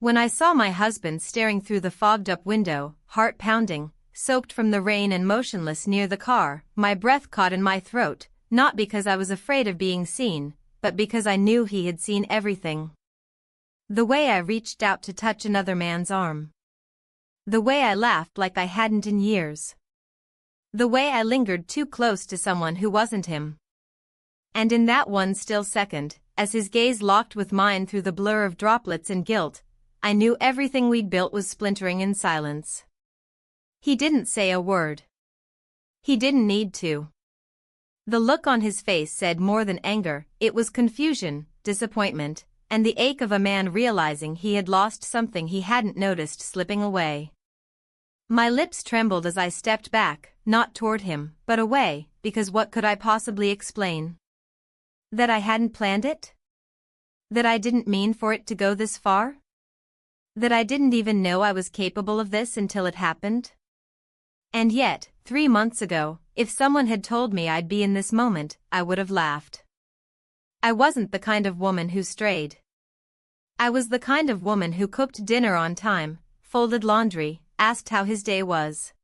When I saw my husband staring through the fogged-up window, heart pounding, soaked from the rain and motionless near the car, my breath caught in my throat, not because I was afraid of being seen, but because I knew he had seen everything. The way I reached out to touch another man's arm. The way I laughed like I hadn't in years. The way I lingered too close to someone who wasn't him. And in that one still second, as his gaze locked with mine through the blur of droplets and guilt, I knew everything we'd built was splintering in silence. He didn't say a word. He didn't need to. The look on his face said more than anger, it was confusion, disappointment, and the ache of a man realizing he had lost something he hadn't noticed slipping away. My lips trembled as I stepped back, not toward him, but away, because what could I possibly explain? That I hadn't planned it? That I didn't mean for it to go this far? That I didn't even know I was capable of this until it happened? And yet, 3 months ago, if someone had told me I'd be in this moment, I would have laughed. I wasn't the kind of woman who strayed. I was the kind of woman who cooked dinner on time, folded laundry, asked how his day was.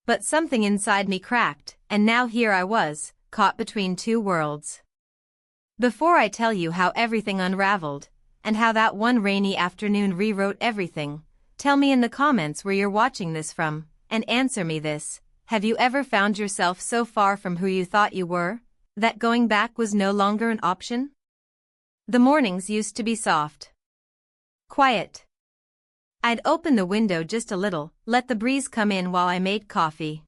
But something inside me cracked, and now here I was, caught between two worlds. Before I tell you how everything unraveled, and how that one rainy afternoon rewrote everything, tell me in the comments where you're watching this from, and answer me this: have you ever found yourself so far from who you thought you were, that going back was no longer an option? The mornings used to be soft. Quiet. I'd open the window just a little, let the breeze come in while I made coffee.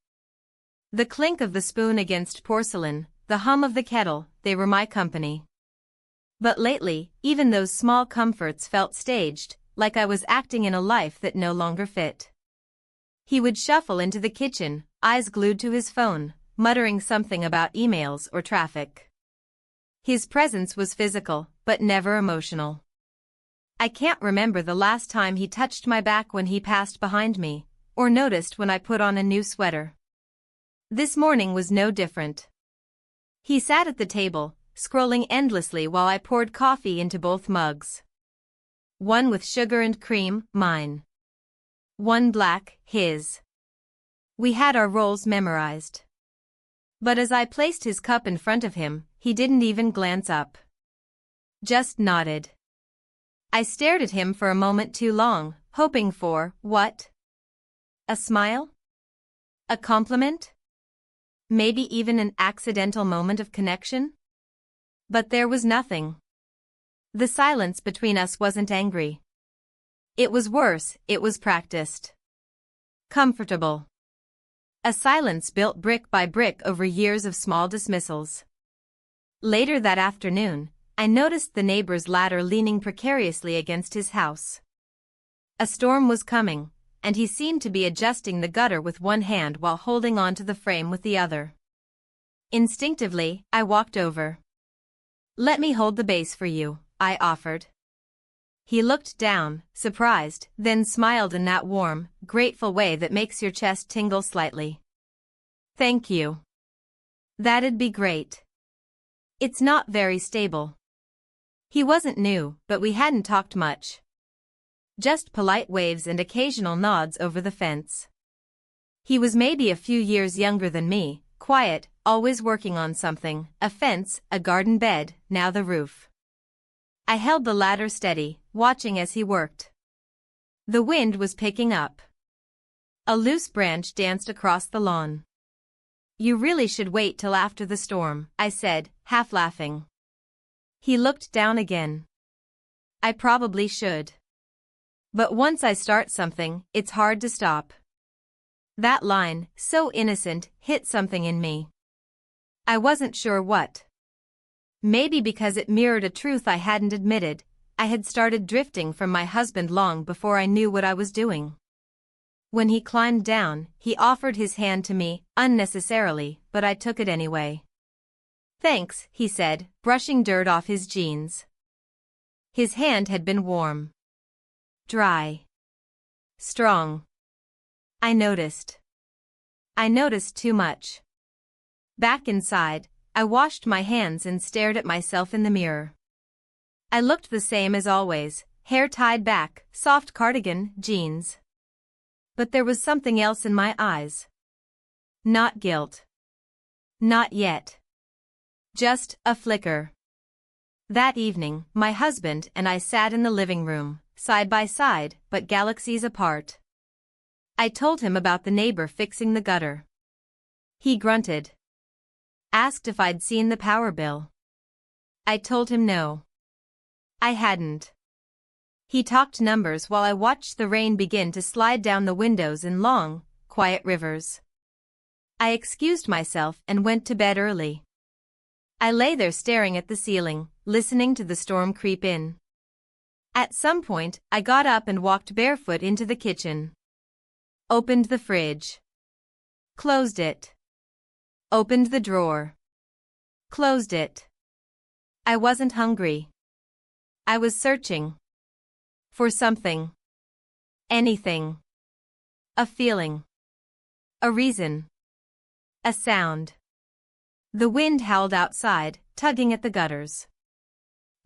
The clink of the spoon against porcelain, the hum of the kettle, they were my company. But lately, even those small comforts felt staged, like I was acting in a life that no longer fit. He would shuffle into the kitchen, eyes glued to his phone, muttering something about emails or traffic. His presence was physical, but never emotional. I can't remember the last time he touched my back when he passed behind me, or noticed when I put on a new sweater. This morning was no different. He sat at the table, scrolling endlessly while I poured coffee into both mugs. One with sugar and cream, mine. One black, his. We had our roles memorized. But as I placed his cup in front of him, he didn't even glance up. Just nodded. I stared at him for a moment too long, hoping for, what? A smile? A compliment? Maybe even an accidental moment of connection? But there was nothing. The silence between us wasn't angry. It was worse, it was practiced. Comfortable. A silence built brick by brick over years of small dismissals. Later that afternoon, I noticed the neighbor's ladder leaning precariously against his house. A storm was coming, and he seemed to be adjusting the gutter with one hand while holding onto the frame with the other. Instinctively, I walked over. "Let me hold the base for you," I offered. He looked down, surprised, then smiled in that warm, grateful way that makes your chest tingle slightly. "Thank you. That'd be great. It's not very stable." He wasn't new, but we hadn't talked much. Just polite waves and occasional nods over the fence. He was maybe a few years younger than me, quiet, always working on something, a fence, a garden bed, now the roof. I held the ladder steady, watching as he worked. The wind was picking up. A loose branch danced across the lawn. "You really should wait till after the storm," I said, half laughing. He looked down again. "I probably should. But once I start something, it's hard to stop." That line, so innocent, hit something in me. I wasn't sure what. Maybe because it mirrored a truth I hadn't admitted, I had started drifting from my husband long before I knew what I was doing. When he climbed down, he offered his hand to me, unnecessarily, but I took it anyway. "Thanks," he said, brushing dirt off his jeans. His hand had been warm. Dry. Strong. I noticed. I noticed too much. Back inside, I washed my hands and stared at myself in the mirror. I looked the same as always, hair tied back, soft cardigan, jeans. But there was something else in my eyes. Not guilt. Not yet. Just a flicker. That evening, my husband and I sat in the living room, side by side, but galaxies apart. I told him about the neighbor fixing the gutter. He grunted. Asked if I'd seen the power bill. I told him no. I hadn't. He talked numbers while I watched the rain begin to slide down the windows in long, quiet rivers. I excused myself and went to bed early. I lay there staring at the ceiling, listening to the storm creep in. At some point, I got up and walked barefoot into the kitchen. Opened the fridge. Closed it. Opened the drawer. Closed it. I wasn't hungry. I was searching. For something. Anything. A feeling. A reason. A sound. The wind howled outside, tugging at the gutters.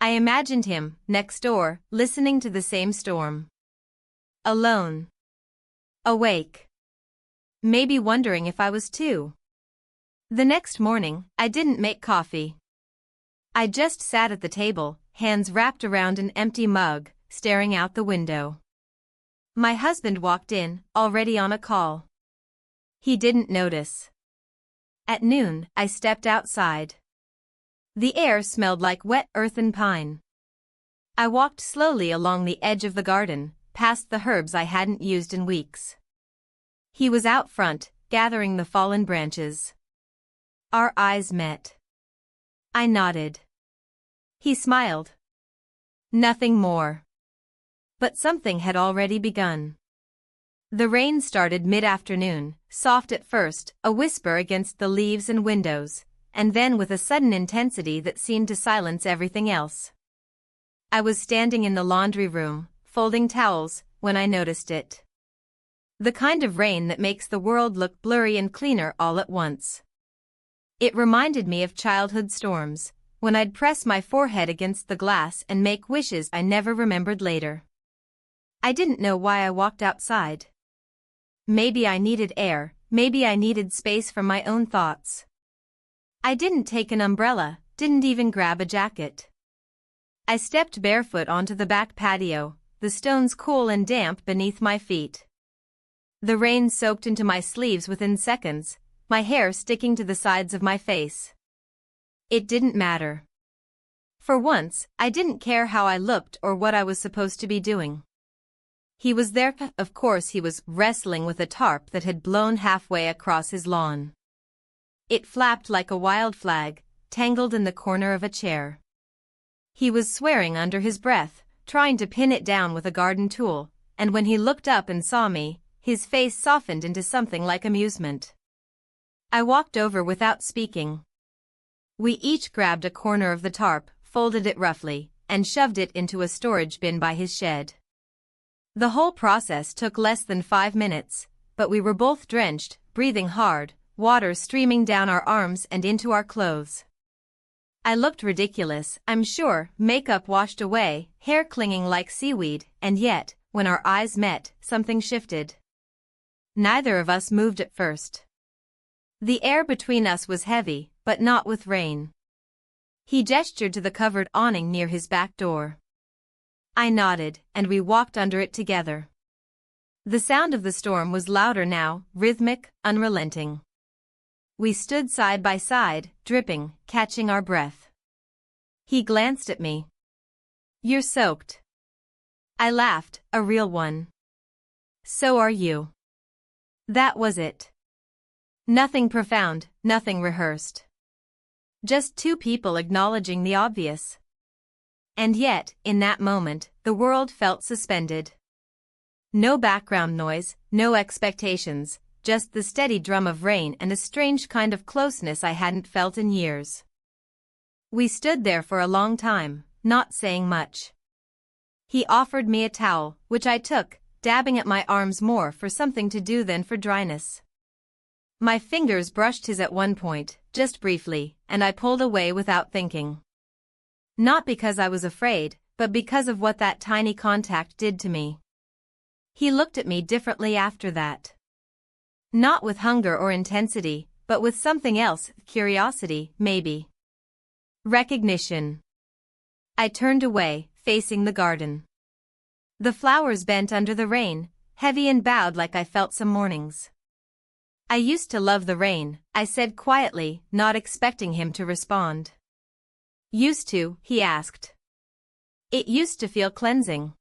I imagined him, next door, listening to the same storm. Alone. Awake. Maybe wondering if I was too. The next morning, I didn't make coffee. I just sat at the table, hands wrapped around an empty mug, staring out the window. My husband walked in, already on a call. He didn't notice. At noon, I stepped outside. The air smelled like wet earth and pine. I walked slowly along the edge of the garden, past the herbs I hadn't used in weeks. He was out front, gathering the fallen branches. Our eyes met. I nodded. He smiled. Nothing more. But something had already begun. The rain started mid-afternoon, soft at first, a whisper against the leaves and windows, and then with a sudden intensity that seemed to silence everything else. I was standing in the laundry room, folding towels, when I noticed it. The kind of rain that makes the world look blurry and cleaner all at once. It reminded me of childhood storms, when I'd press my forehead against the glass and make wishes I never remembered later. I didn't know why I walked outside. Maybe I needed air, maybe I needed space from my own thoughts. I didn't take an umbrella, didn't even grab a jacket. I stepped barefoot onto the back patio, the stones cool and damp beneath my feet. The rain soaked into my sleeves within seconds, my hair sticking to the sides of my face. It didn't matter. For once, I didn't care how I looked or what I was supposed to be doing. He was there, of course he was wrestling with a tarp that had blown halfway across his lawn. It flapped like a wild flag, tangled in the corner of a chair. He was swearing under his breath, trying to pin it down with a garden tool, and when he looked up and saw me, his face softened into something like amusement. I walked over without speaking. We each grabbed a corner of the tarp, folded it roughly, and shoved it into a storage bin by his shed. The whole process took less than 5 minutes, but we were both drenched, breathing hard, water streaming down our arms and into our clothes. I looked ridiculous, I'm sure, makeup washed away, hair clinging like seaweed, and yet, when our eyes met, something shifted. Neither of us moved at first. The air between us was heavy, but not with rain. He gestured to the covered awning near his back door. I nodded, and we walked under it together. The sound of the storm was louder now, rhythmic, unrelenting. We stood side by side, dripping, catching our breath. He glanced at me. You're soaked. I laughed, a real one. So are you. That was it. Nothing profound, nothing rehearsed. Just two people acknowledging the obvious. And yet, in that moment, the world felt suspended. No background noise, no expectations, just the steady drum of rain and a strange kind of closeness I hadn't felt in years. We stood there for a long time, not saying much. He offered me a towel, which I took, dabbing at my arms more for something to do than for dryness. My fingers brushed his at one point, just briefly, and I pulled away without thinking. Not because I was afraid, but because of what that tiny contact did to me. He looked at me differently after that. Not with hunger or intensity, but with something else, curiosity, maybe. Recognition. I turned away, facing the garden. The flowers bent under the rain, heavy and bowed like I felt some mornings. I used to love the rain, I said quietly, not expecting him to respond. Used to, he asked. It used to feel cleansing.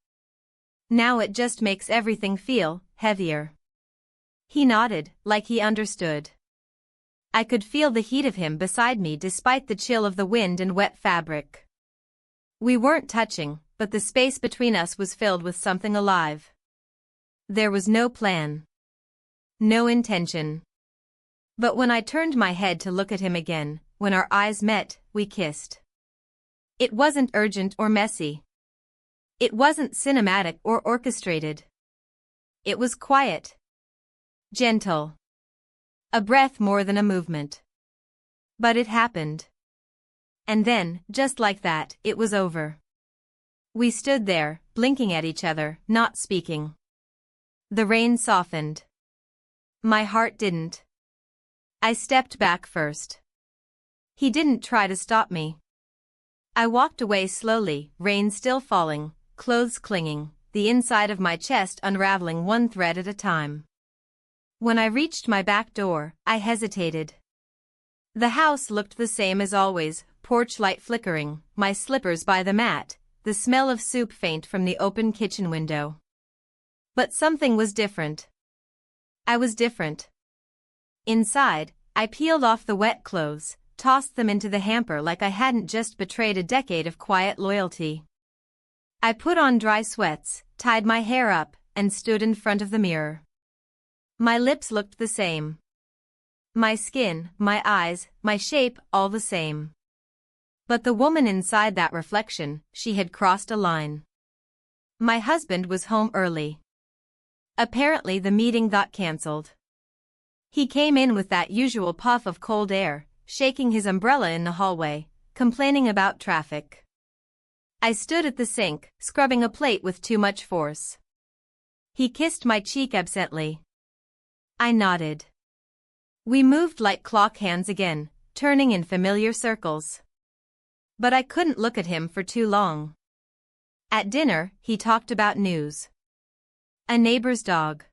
Now it just makes everything feel heavier. He nodded, like he understood. I could feel the heat of him beside me despite the chill of the wind and wet fabric. We weren't touching, but the space between us was filled with something alive. There was no plan. No intention. But when I turned my head to look at him again, when our eyes met, we kissed. It wasn't urgent or messy. It wasn't cinematic or orchestrated. It was quiet. Gentle. A breath more than a movement. But it happened. And then, just like that, it was over. We stood there, blinking at each other, not speaking. The rain softened. My heart didn't. I stepped back first. He didn't try to stop me. I walked away slowly, rain still falling, clothes clinging, the inside of my chest unraveling one thread at a time. When I reached my back door, I hesitated. The house looked the same as always, porch light flickering, my slippers by the mat, the smell of soup faint from the open kitchen window. But something was different. I was different. Inside, I peeled off the wet clothes, tossed them into the hamper like I hadn't just betrayed a decade of quiet loyalty. I put on dry sweats, tied my hair up, and stood in front of the mirror. My lips looked the same. My skin, my eyes, my shape, all the same. But the woman inside that reflection, she had crossed a line. My husband was home early. Apparently the meeting got cancelled. He came in with that usual puff of cold air, shaking his umbrella in the hallway, complaining about traffic. I stood at the sink, scrubbing a plate with too much force. He kissed my cheek absently. I nodded. We moved like clock hands again, turning in familiar circles. But I couldn't look at him for too long. At dinner, he talked about news. A neighbor's dog.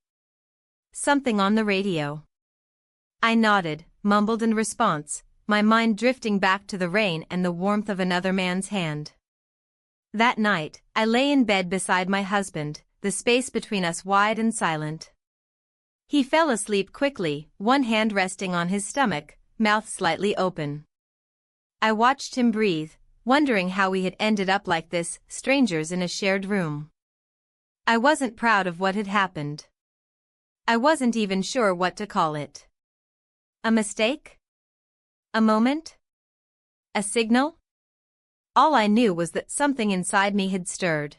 Something on the radio. I nodded, mumbled in response, my mind drifting back to the rain and the warmth of another man's hand. That night, I lay in bed beside my husband, the space between us wide and silent. He fell asleep quickly, one hand resting on his stomach, mouth slightly open. I watched him breathe, wondering how we had ended up like this, strangers in a shared room. I wasn't proud of what had happened. I wasn't even sure what to call it. A mistake? A moment? A signal? All I knew was that something inside me had stirred.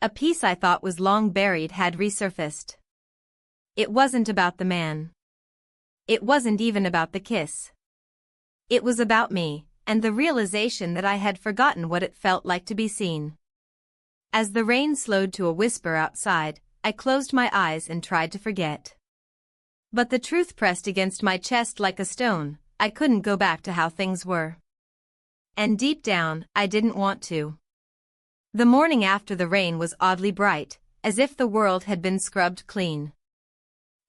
A piece I thought was long buried had resurfaced. It wasn't about the man. It wasn't even about the kiss. It was about me, and the realization that I had forgotten what it felt like to be seen. As the rain slowed to a whisper outside, I closed my eyes and tried to forget. But the truth pressed against my chest like a stone, I couldn't go back to how things were. And deep down, I didn't want to. The morning after the rain was oddly bright, as if the world had been scrubbed clean.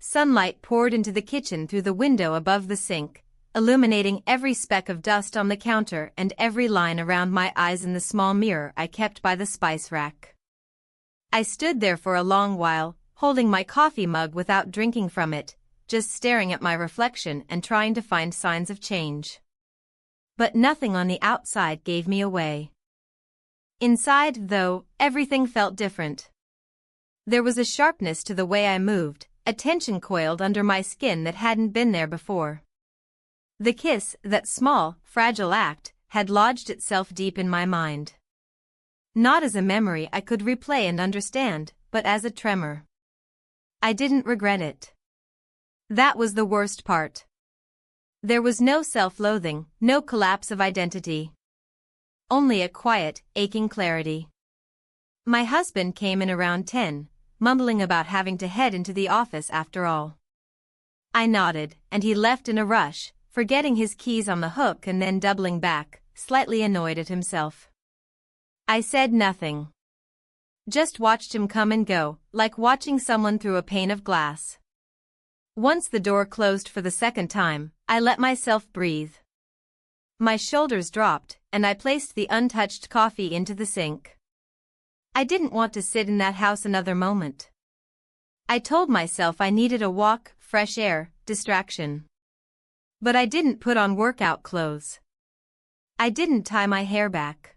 Sunlight poured into the kitchen through the window above the sink, illuminating every speck of dust on the counter and every line around my eyes in the small mirror I kept by the spice rack. I stood there for a long while, holding my coffee mug without drinking from it, just staring at my reflection and trying to find signs of change. But nothing on the outside gave me away. Inside, though, everything felt different. There was a sharpness to the way I moved, a tension coiled under my skin that hadn't been there before. The kiss, that small, fragile act, had lodged itself deep in my mind. Not as a memory I could replay and understand, but as a tremor. I didn't regret it. That was the worst part. There was no self-loathing, no collapse of identity. only a quiet, aching clarity. My husband came in around 10, mumbling about having to head into the office after all. I nodded, and he left in a rush, forgetting his keys on the hook and then doubling back, slightly annoyed at himself. I said nothing. Just watched him come and go, like watching someone through a pane of glass. Once the door closed for the second time, I let myself breathe. My shoulders dropped, and I placed the untouched coffee into the sink. I didn't want to sit in that house another moment. I told myself I needed a walk, fresh air, distraction. But I didn't put on workout clothes. I didn't tie my hair back.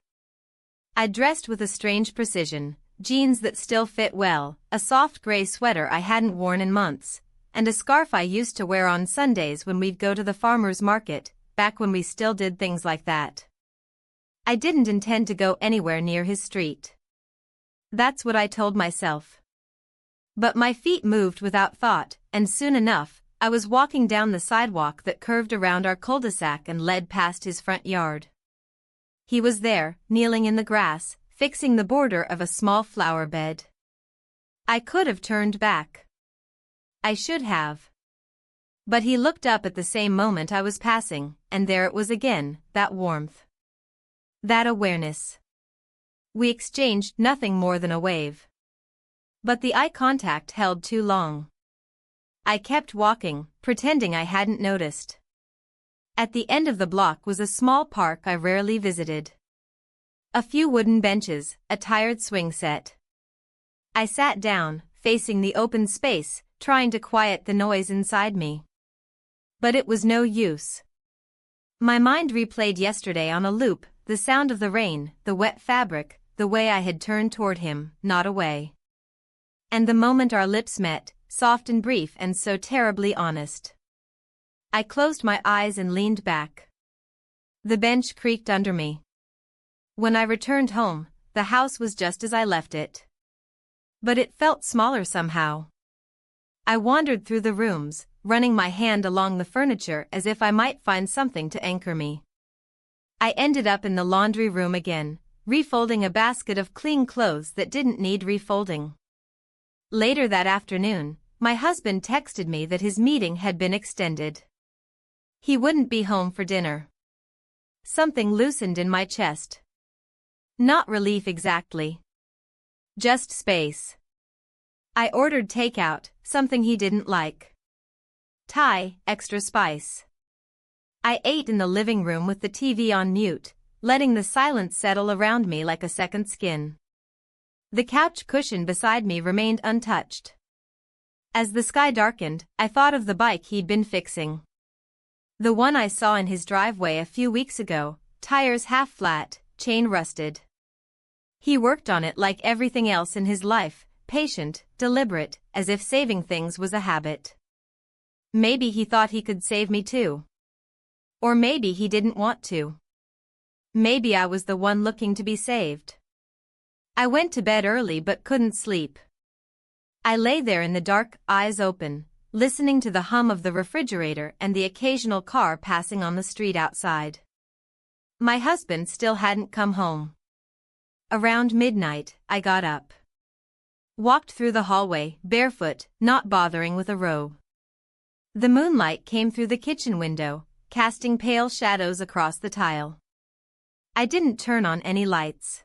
I dressed with a strange precision, jeans that still fit well, a soft gray sweater I hadn't worn in months, and a scarf I used to wear on Sundays when we'd go to the farmer's market, back when we still did things like that. I didn't intend to go anywhere near his street. That's what I told myself. But my feet moved without thought, and soon enough, I was walking down the sidewalk that curved around our cul-de-sac and led past his front yard. He was there, kneeling in the grass, fixing the border of a small flower bed. I could have turned back. I should have. But he looked up at the same moment I was passing, and there it was again, that warmth. That awareness. We exchanged nothing more than a wave. But the eye contact held too long. I kept walking, pretending I hadn't noticed. At the end of the block was a small park I rarely visited. A few wooden benches, a tired swing set. I sat down, facing the open space, trying to quiet the noise inside me. But it was no use. My mind replayed yesterday on a loop, the sound of the rain, the wet fabric, the way I had turned toward him, not away. And the moment our lips met, soft and brief and so terribly honest. I closed my eyes and leaned back. The bench creaked under me. When I returned home, the house was just as I left it. But it felt smaller somehow. I wandered through the rooms, running my hand along the furniture as if I might find something to anchor me. I ended up in the laundry room again, refolding a basket of clean clothes that didn't need refolding. Later that afternoon, my husband texted me that his meeting had been extended. He wouldn't be home for dinner. Something loosened in my chest. Not relief exactly. Just space. I ordered takeout, something he didn't like. Thai, extra spice. I ate in the living room with the TV on mute, letting the silence settle around me like a second skin. The couch cushion beside me remained untouched. As the sky darkened, I thought of the bike he'd been fixing. The one I saw in his driveway a few weeks ago, tires half flat, chain rusted. He worked on it like everything else in his life, patient, deliberate, as if saving things was a habit. Maybe he thought he could save me too. Or maybe he didn't want to. Maybe I was the one looking to be saved. I went to bed early but couldn't sleep. I lay there in the dark, eyes open, listening to the hum of the refrigerator and the occasional car passing on the street outside. My husband still hadn't come home. Around midnight, I got up. Walked through the hallway, barefoot, not bothering with a robe. The moonlight came through the kitchen window, casting pale shadows across the tile. I didn't turn on any lights.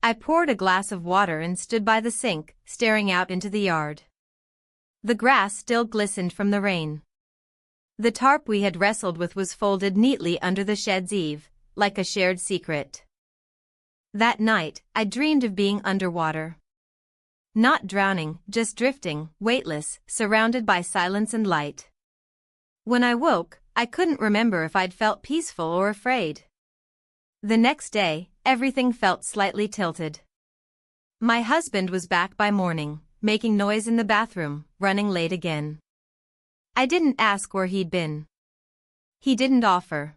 I poured a glass of water and stood by the sink, staring out into the yard. The grass still glistened from the rain. The tarp we had wrestled with was folded neatly under the shed's eave, like a shared secret. That night, I dreamed of being underwater. Not drowning, just drifting, weightless, surrounded by silence and light. When I woke, I couldn't remember if I'd felt peaceful or afraid. The next day, everything felt slightly tilted. My husband was back by morning, making noise in the bathroom, running late again. I didn't ask where he'd been. He didn't offer.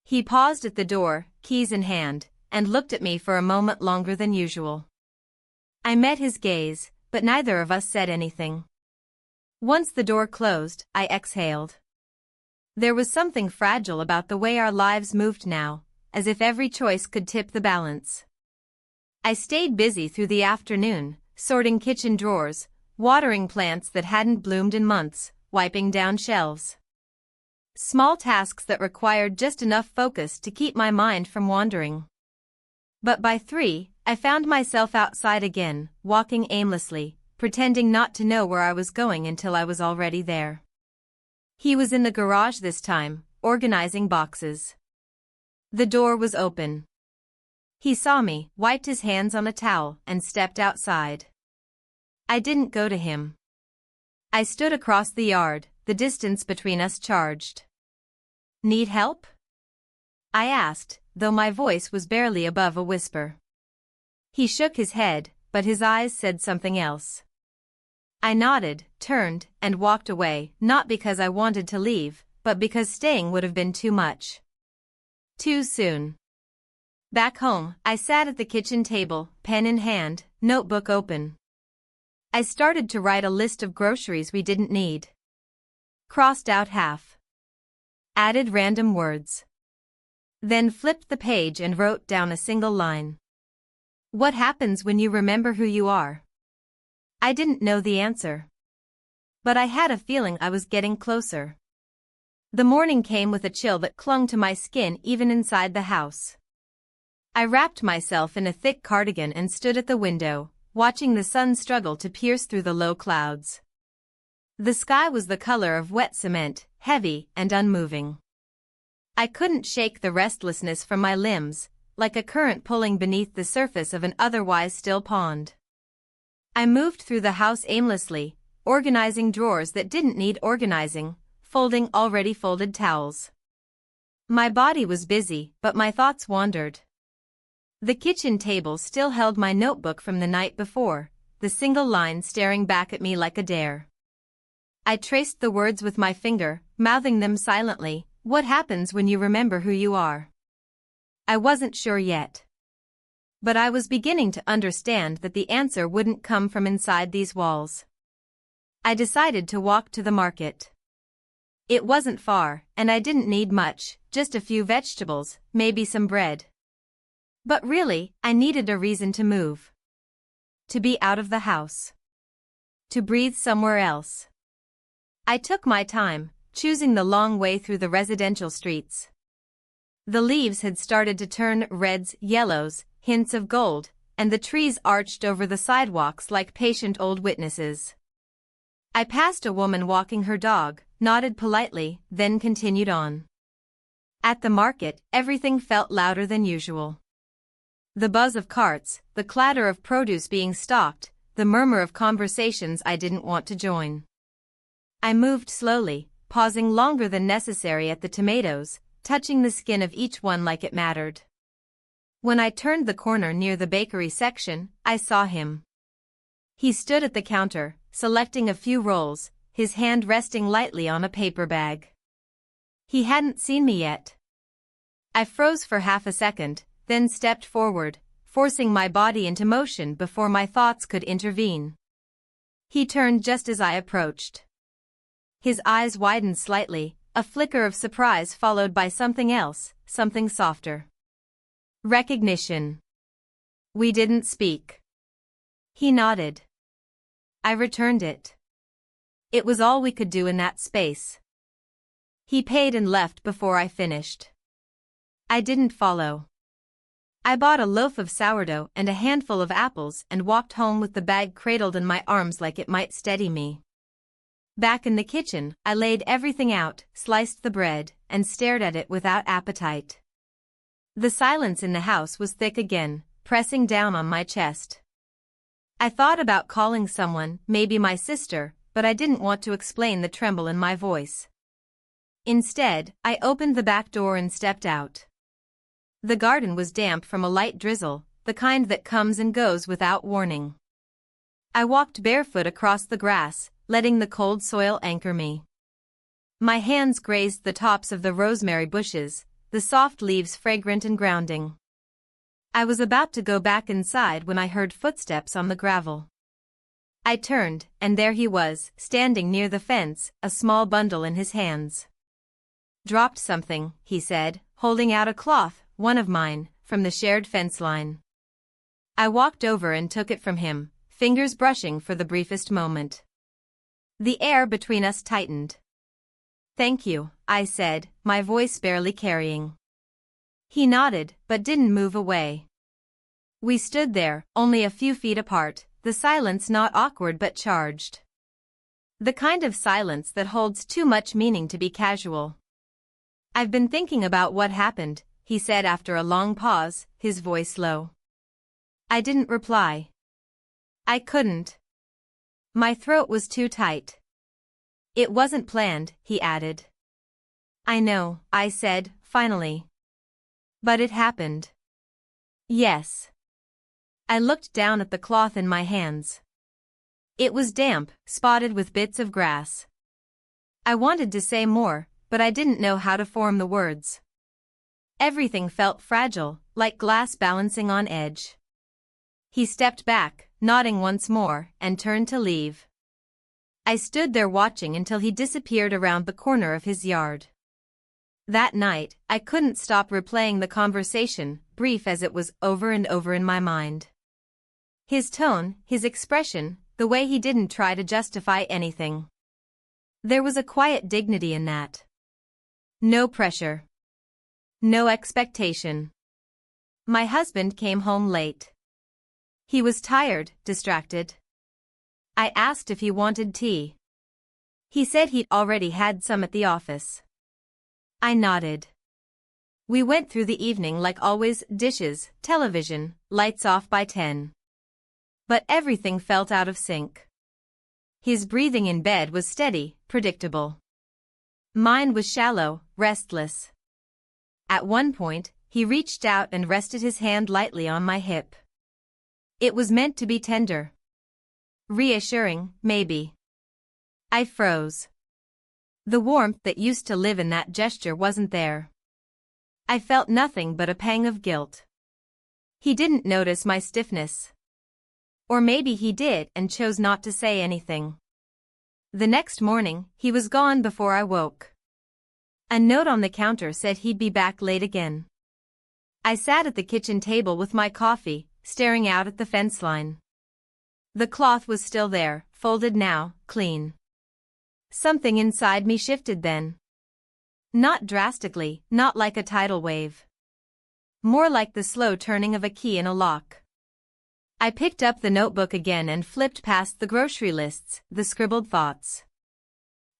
He paused at the door, keys in hand, and looked at me for a moment longer than usual. I met his gaze, but neither of us said anything. Once the door closed, I exhaled. There was something fragile about the way our lives moved now, as if every choice could tip the balance. I stayed busy through the afternoon, sorting kitchen drawers, watering plants that hadn't bloomed in months, wiping down shelves. Small tasks that required just enough focus to keep my mind from wandering. But by 3, I found myself outside again, walking aimlessly, pretending not to know where I was going until I was already there. He was in the garage this time, organizing boxes. The door was open. He saw me, wiped his hands on a towel, and stepped outside. I didn't go to him. I stood across the yard, the distance between us charged. "Need help?" I asked, though my voice was barely above a whisper. He shook his head, but his eyes said something else. I nodded, turned, and walked away, not because I wanted to leave, but because staying would have been too much. Too soon. Back home, I sat at the kitchen table, pen in hand, notebook open. I started to write a list of groceries we didn't need. Crossed out half. Added random words. Then flipped the page and wrote down a single line. What happens when you remember who you are? I didn't know the answer. But I had a feeling I was getting closer. The morning came with a chill that clung to my skin even inside the house. I wrapped myself in a thick cardigan and stood at the window, watching the sun struggle to pierce through the low clouds. The sky was the color of wet cement, heavy and unmoving. I couldn't shake the restlessness from my limbs, like a current pulling beneath the surface of an otherwise still pond. I moved through the house aimlessly, organizing drawers that didn't need organizing, folding already folded towels. My body was busy, but my thoughts wandered. The kitchen table still held my notebook from the night before, the single line staring back at me like a dare. I traced the words with my finger, mouthing them silently. What happens when you remember who you are? I wasn't sure yet. But I was beginning to understand that the answer wouldn't come from inside these walls. I decided to walk to the market. It wasn't far, and I didn't need much, just a few vegetables, maybe some bread. But really, I needed a reason to move. To be out of the house. To breathe somewhere else. I took my time, choosing the long way through the residential streets. The leaves had started to turn reds, yellows, hints of gold, and the trees arched over the sidewalks like patient old witnesses. I passed a woman walking her dog, nodded politely, then continued on. At the market, everything felt louder than usual. The buzz of carts, the clatter of produce being stocked, the murmur of conversations I didn't want to join. I moved slowly, pausing longer than necessary at the tomatoes, touching the skin of each one like it mattered. When I turned the corner near the bakery section, I saw him. He stood at the counter, selecting a few rolls, his hand resting lightly on a paper bag. He hadn't seen me yet. I froze for half a second, then stepped forward, forcing my body into motion before my thoughts could intervene. He turned just as I approached. His eyes widened slightly, a flicker of surprise followed by something else, something softer. Recognition. We didn't speak. He nodded. I returned it. It was all we could do in that space. He paid and left before I finished. I didn't follow. I bought a loaf of sourdough and a handful of apples and walked home with the bag cradled in my arms like it might steady me. Back in the kitchen, I laid everything out, sliced the bread, and stared at it without appetite. The silence in the house was thick again, pressing down on my chest. I thought about calling someone, maybe my sister, but I didn't want to explain the tremble in my voice. Instead, I opened the back door and stepped out. The garden was damp from a light drizzle, the kind that comes and goes without warning. I walked barefoot across the grass, letting the cold soil anchor me. My hands grazed the tops of the rosemary bushes, the soft leaves fragrant and grounding. I was about to go back inside when I heard footsteps on the gravel. I turned, and there he was, standing near the fence, a small bundle in his hands. "Dropped something," he said, holding out a cloth, one of mine, from the shared fence line. I walked over and took it from him, fingers brushing for the briefest moment. The air between us tightened. "Thank you," I said, my voice barely carrying. He nodded, but didn't move away. We stood there, only a few feet apart, the silence not awkward but charged. The kind of silence that holds too much meaning to be casual. "I've been thinking about what happened," he said after a long pause, his voice low. I didn't reply. I couldn't. My throat was too tight. "It wasn't planned," he added. "I know," I said, finally. "But it happened." "Yes." I looked down at the cloth in my hands. It was damp, spotted with bits of grass. I wanted to say more, but I didn't know how to form the words. Everything felt fragile, like glass balancing on edge. He stepped back, nodding once more, and turned to leave. I stood there watching until he disappeared around the corner of his yard. That night, I couldn't stop replaying the conversation, brief as it was, over and over in my mind. His tone, his expression, the way he didn't try to justify anything. There was a quiet dignity in that. No pressure. No expectation. My husband came home late. He was tired, distracted. I asked if he wanted tea. He said he'd already had some at the office. I nodded. We went through the evening like always, dishes, television, lights off by 10. But everything felt out of sync. His breathing in bed was steady, predictable. Mine was shallow, restless. At one point, he reached out and rested his hand lightly on my hip. It was meant to be tender. Reassuring, maybe. I froze. The warmth that used to live in that gesture wasn't there. I felt nothing but a pang of guilt. He didn't notice my stiffness. Or maybe he did and chose not to say anything. The next morning, he was gone before I woke. A note on the counter said he'd be back late again. I sat at the kitchen table with my coffee, staring out at the fence line. The cloth was still there, folded now, clean. Something inside me shifted then. Not drastically, not like a tidal wave. More like the slow turning of a key in a lock. I picked up the notebook again and flipped past the grocery lists, the scribbled thoughts.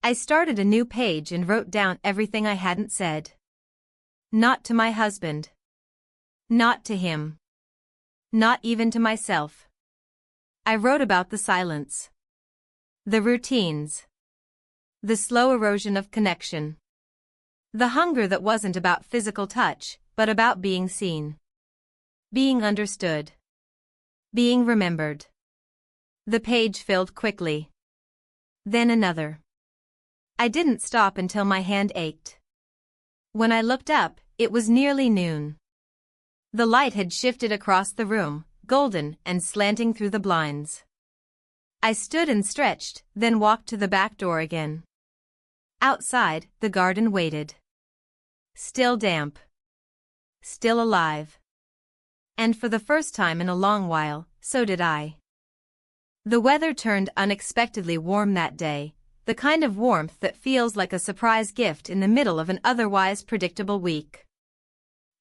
I started a new page and wrote down everything I hadn't said. Not to my husband. Not to him. Not even to myself. I wrote about the silence. The routines. The slow erosion of connection. The hunger that wasn't about physical touch, but about being seen. Being understood. Being remembered. The page filled quickly. Then another. I didn't stop until my hand ached. When I looked up, it was nearly noon. The light had shifted across the room, golden and slanting through the blinds. I stood and stretched, then walked to the back door again. Outside, the garden waited. Still damp. Still alive. And for the first time in a long while, so did I. The weather turned unexpectedly warm that day, the kind of warmth that feels like a surprise gift in the middle of an otherwise predictable week.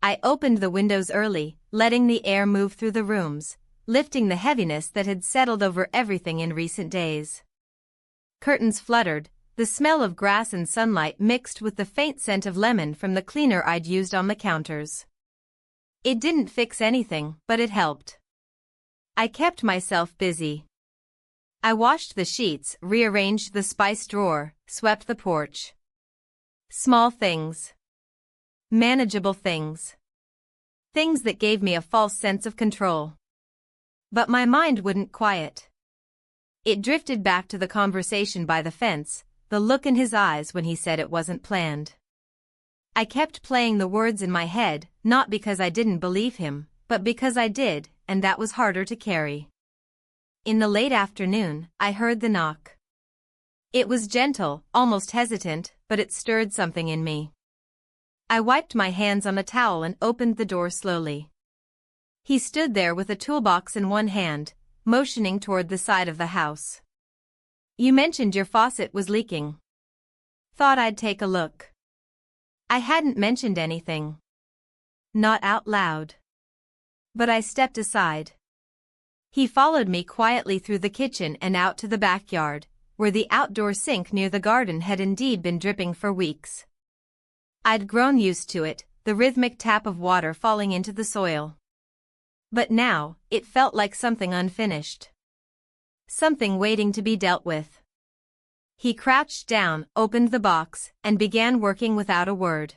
I opened the windows early, letting the air move through the rooms, lifting the heaviness that had settled over everything in recent days. Curtains fluttered, the smell of grass and sunlight mixed with the faint scent of lemon from the cleaner I'd used on the counters. It didn't fix anything, but it helped. I kept myself busy. I washed the sheets, rearranged the spice drawer, swept the porch. Small things. Manageable things. Things that gave me a false sense of control. But my mind wouldn't quiet. It drifted back to the conversation by the fence, the look in his eyes when he said it wasn't planned. I kept playing the words in my head, not because I didn't believe him, but because I did, and that was harder to carry. In the late afternoon, I heard the knock. It was gentle, almost hesitant, but it stirred something in me. I wiped my hands on a towel and opened the door slowly. He stood there with a toolbox in one hand, motioning toward the side of the house. "You mentioned your faucet was leaking. Thought I'd take a look." I hadn't mentioned anything. Not out loud. But I stepped aside. He followed me quietly through the kitchen and out to the backyard, where the outdoor sink near the garden had indeed been dripping for weeks. I'd grown used to it, the rhythmic tap of water falling into the soil. But now, it felt like something unfinished. Something waiting to be dealt with. He crouched down, opened the box, and began working without a word.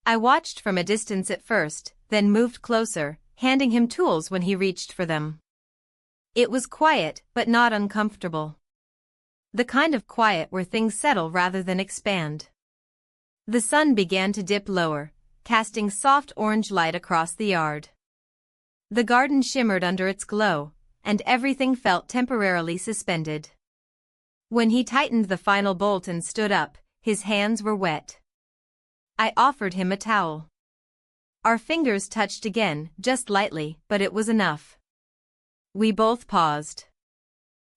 I watched from a distance at first, then moved closer, handing him tools when he reached for them. It was quiet, but not uncomfortable. The kind of quiet where things settle rather than expand. The sun began to dip lower, casting soft orange light across the yard. The garden shimmered under its glow, and everything felt temporarily suspended. When he tightened the final bolt and stood up, his hands were wet. I offered him a towel. Our fingers touched again, just lightly, but it was enough. We both paused.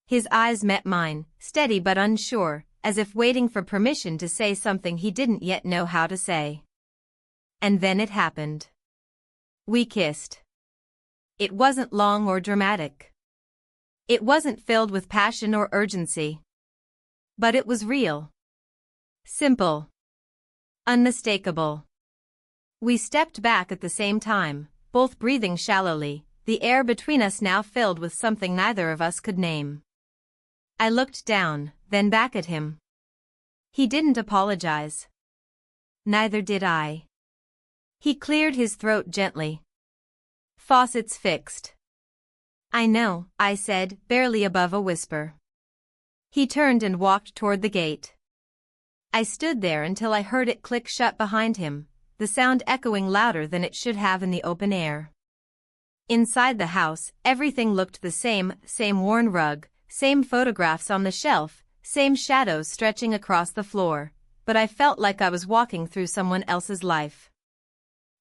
His eyes met mine, steady but unsure, as if waiting for permission to say something he didn't yet know how to say. And then it happened. We kissed. It wasn't long or dramatic. It wasn't filled with passion or urgency. But it was real. Simple. Unmistakable. We stepped back at the same time, both breathing shallowly, the air between us now filled with something neither of us could name. I looked down, then back at him. He didn't apologize. Neither did I. He cleared his throat gently. "Faucet's fixed." "I know," I said, barely above a whisper. He turned and walked toward the gate. I stood there until I heard it click shut behind him, the sound echoing louder than it should have in the open air. Inside the house, everything looked the same worn rug, same photographs on the shelf, same shadows stretching across the floor, but I felt like I was walking through someone else's life.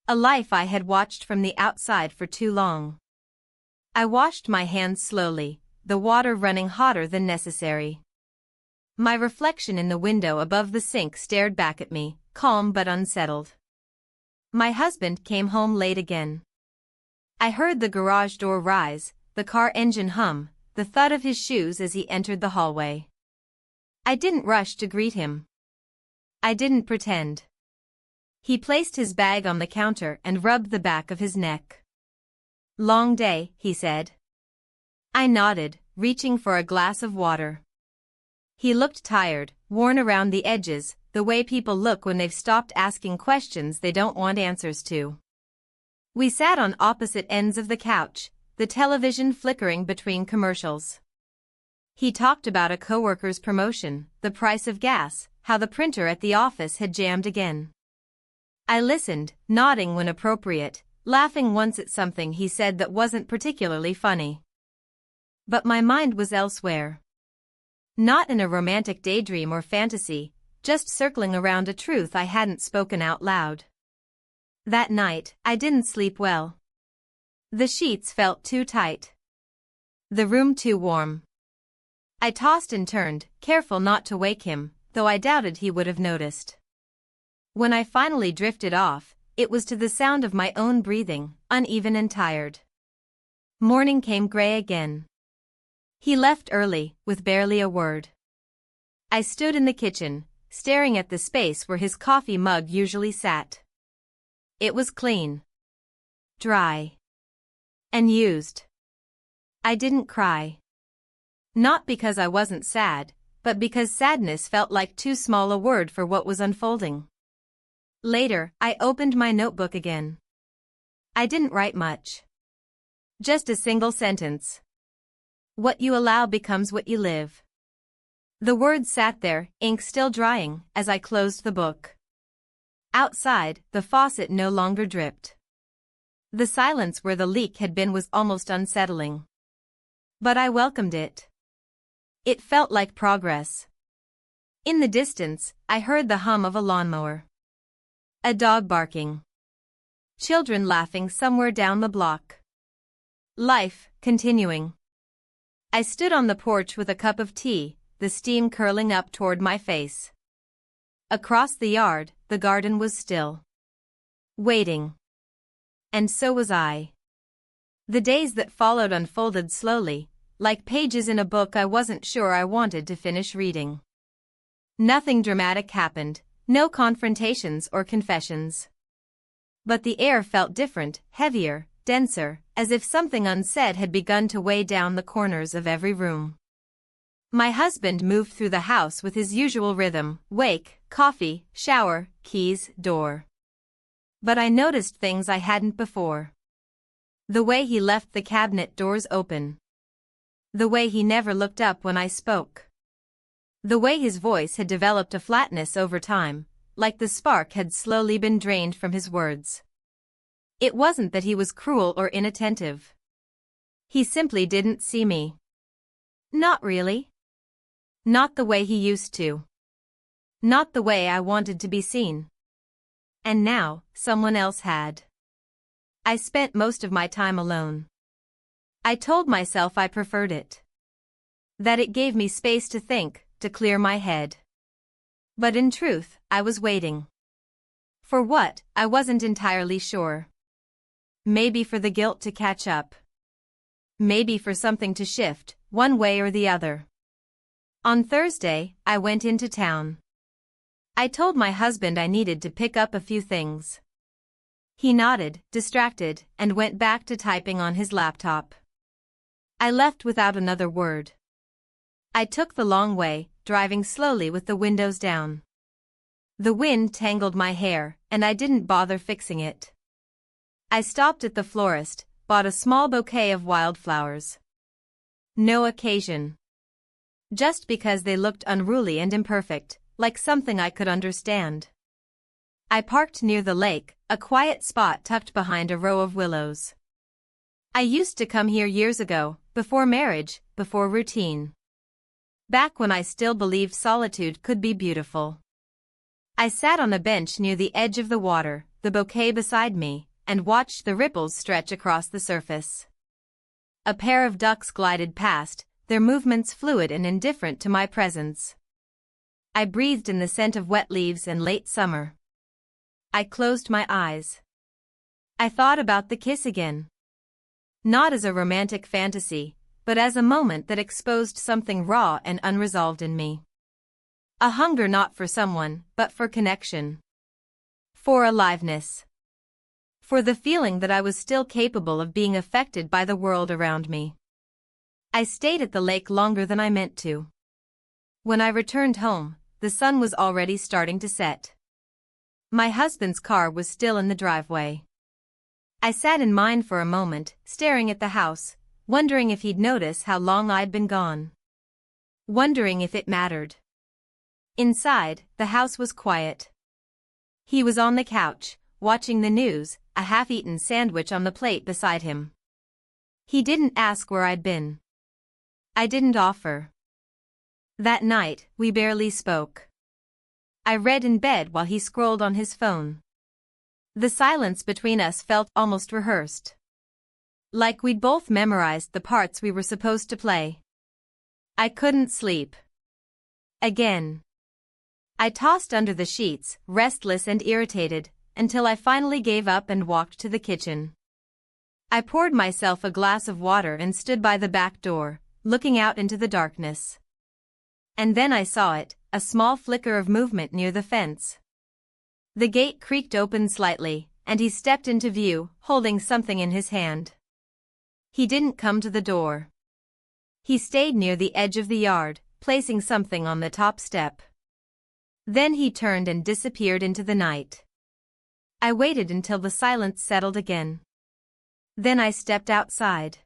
A life I had watched from the outside for too long. I washed my hands slowly, the water running hotter than necessary. My reflection in the window above the sink stared back at me, calm but unsettled. My husband came home late again. I heard the garage door rise, the car engine hum, the thud of his shoes as he entered the hallway. I didn't rush to greet him. I didn't pretend. He placed his bag on the counter and rubbed the back of his neck. "Long day," he said. I nodded, reaching for a glass of water. He looked tired, worn around the edges, the way people look when they've stopped asking questions they don't want answers to. We sat on opposite ends of the couch, the television flickering between commercials. He talked about a coworker's promotion, the price of gas, how the printer at the office had jammed again. I listened, nodding when appropriate, laughing once at something he said that wasn't particularly funny. But my mind was elsewhere. Not in a romantic daydream or fantasy, just circling around a truth I hadn't spoken out loud. That night, I didn't sleep well. The sheets felt too tight. The room too warm. I tossed and turned, careful not to wake him, though I doubted he would have noticed. When I finally drifted off, it was to the sound of my own breathing, uneven and tired. Morning came gray again. He left early, with barely a word. I stood in the kitchen, staring at the space where his coffee mug usually sat. It was clean. Dry. And used. I didn't cry. Not because I wasn't sad, but because sadness felt like too small a word for what was unfolding. Later, I opened my notebook again. I didn't write much. Just a single sentence. What you allow becomes what you live. The words sat there, ink still drying, as I closed the book. Outside, the faucet no longer dripped. The silence where the leak had been was almost unsettling. But I welcomed it. It felt like progress. In the distance, I heard the hum of a lawnmower. A dog barking. Children laughing somewhere down the block. Life, continuing. I stood on the porch with a cup of tea, the steam curling up toward my face. Across the yard, the garden was still. Waiting. And so was I. The days that followed unfolded slowly, like pages in a book I wasn't sure I wanted to finish reading. Nothing dramatic happened, no confrontations or confessions. But the air felt different, heavier, denser, as if something unsaid had begun to weigh down the corners of every room. My husband moved through the house with his usual rhythm: wake, coffee, shower, keys, door. But I noticed things I hadn't before. The way he left the cabinet doors open. The way he never looked up when I spoke. The way his voice had developed a flatness over time, like the spark had slowly been drained from his words. It wasn't that he was cruel or inattentive. He simply didn't see me. Not really. Not the way he used to. Not the way I wanted to be seen. And now, someone else had. I spent most of my time alone. I told myself I preferred it. That it gave me space to think, to clear my head. But in truth, I was waiting. For what, I wasn't entirely sure. Maybe for the guilt to catch up. Maybe for something to shift, one way or the other. On Thursday, I went into town. I told my husband I needed to pick up a few things. He nodded, distracted, and went back to typing on his laptop. I left without another word. I took the long way, driving slowly with the windows down. The wind tangled my hair, and I didn't bother fixing it. I stopped at the florist, bought a small bouquet of wildflowers. No occasion. Just because they looked unruly and imperfect, like something I could understand. I parked near the lake, a quiet spot tucked behind a row of willows. I used to come here years ago, before marriage, before routine. Back when I still believed solitude could be beautiful. I sat on a bench near the edge of the water, the bouquet beside me, and watched the ripples stretch across the surface. A pair of ducks glided past, their movements fluid and indifferent to my presence. I breathed in the scent of wet leaves and late summer. I closed my eyes. I thought about the kiss again. Not as a romantic fantasy, but as a moment that exposed something raw and unresolved in me. A hunger not for someone, but for connection. For aliveness. For the feeling that I was still capable of being affected by the world around me. I stayed at the lake longer than I meant to. When I returned home, the sun was already starting to set. My husband's car was still in the driveway. I sat in mine for a moment, staring at the house, wondering if he'd notice how long I'd been gone. Wondering if it mattered. Inside, the house was quiet. He was on the couch, watching the news, a half-eaten sandwich on the plate beside him. He didn't ask where I'd been. I didn't offer. That night, we barely spoke. I read in bed while he scrolled on his phone. The silence between us felt almost rehearsed. Like we'd both memorized the parts we were supposed to play. I couldn't sleep. Again. I tossed under the sheets, restless and irritated, until I finally gave up and walked to the kitchen. I poured myself a glass of water and stood by the back door, looking out into the darkness. And then I saw it, a small flicker of movement near the fence. The gate creaked open slightly, and he stepped into view, holding something in his hand. He didn't come to the door. He stayed near the edge of the yard, placing something on the top step. Then he turned and disappeared into the night. I waited until the silence settled again. Then I stepped outside.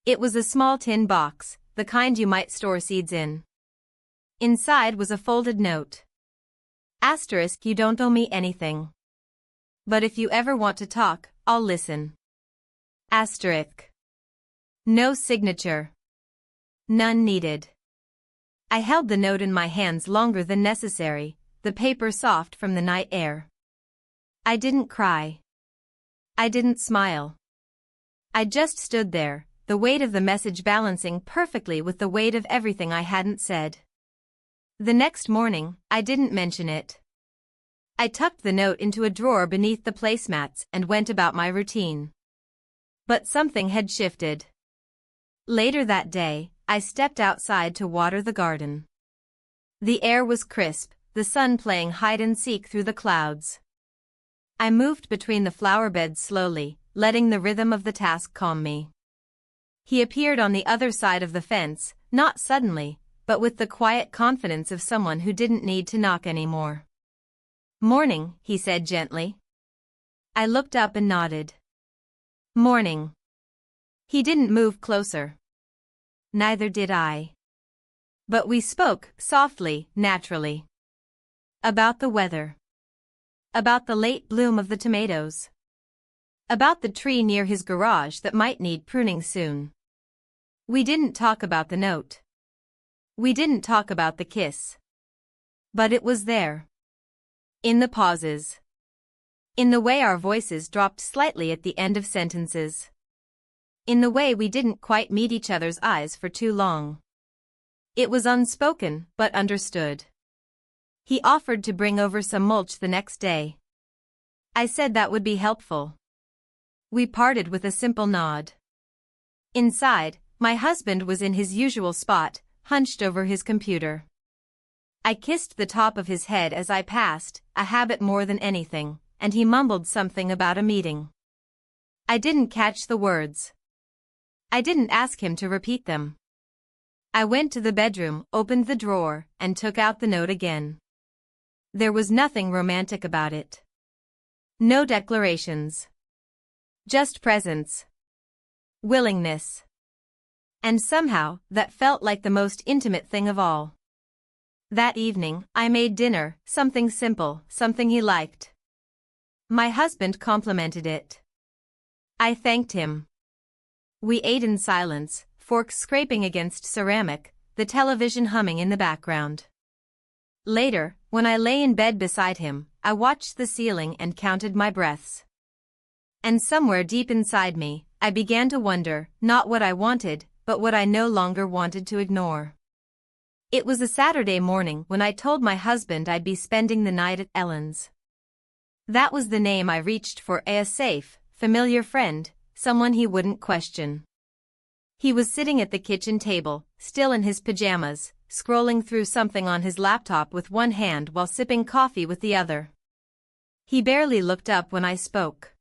It was a small tin box, the kind you might store seeds in. Inside was a folded note. Asterisk, you don't owe me anything. But if you ever want to talk, I'll listen. Asterisk. No signature. None needed. I held the note in my hands longer than necessary, the paper soft from the night air. I didn't cry. I didn't smile. I just stood there, the weight of the message balancing perfectly with the weight of everything I hadn't said. The next morning, I didn't mention it. I tucked the note into a drawer beneath the placemats and went about my routine. But something had shifted. Later that day, I stepped outside to water the garden. The air was crisp, the sun playing hide-and-seek through the clouds. I moved between the flower beds slowly, letting the rhythm of the task calm me. He appeared on the other side of the fence, not suddenly, but with the quiet confidence of someone who didn't need to knock anymore. "Morning," he said gently. I looked up and nodded. "Morning." He didn't move closer. Neither did I. But we spoke, softly, naturally. About the weather. About the late bloom of the tomatoes. About the tree near his garage that might need pruning soon. We didn't talk about the note. We didn't talk about the kiss. But it was there. In the pauses. In the way our voices dropped slightly at the end of sentences. In the way we didn't quite meet each other's eyes for too long. It was unspoken, but understood. He offered to bring over some mulch the next day. I said that would be helpful. We parted with a simple nod. Inside, my husband was in his usual spot, hunched over his computer. I kissed the top of his head as I passed, a habit more than anything, and he mumbled something about a meeting. I didn't catch the words. I didn't ask him to repeat them. I went to the bedroom, opened the drawer, and took out the note again. There was nothing romantic about it. No declarations. Just presence. Willingness. And somehow, that felt like the most intimate thing of all. That evening, I made dinner, something simple, something he liked. My husband complimented it. I thanked him. We ate in silence, forks scraping against ceramic, the television humming in the background. Later, when I lay in bed beside him, I watched the ceiling and counted my breaths. And somewhere deep inside me, I began to wonder, not what I wanted, but what I no longer wanted to ignore. It was a Saturday morning when I told my husband I'd be spending the night at Ellen's. That was the name I reached for, a safe, familiar friend, someone he wouldn't question. He was sitting at the kitchen table, still in his pajamas, scrolling through something on his laptop with one hand while sipping coffee with the other. He barely looked up when I spoke.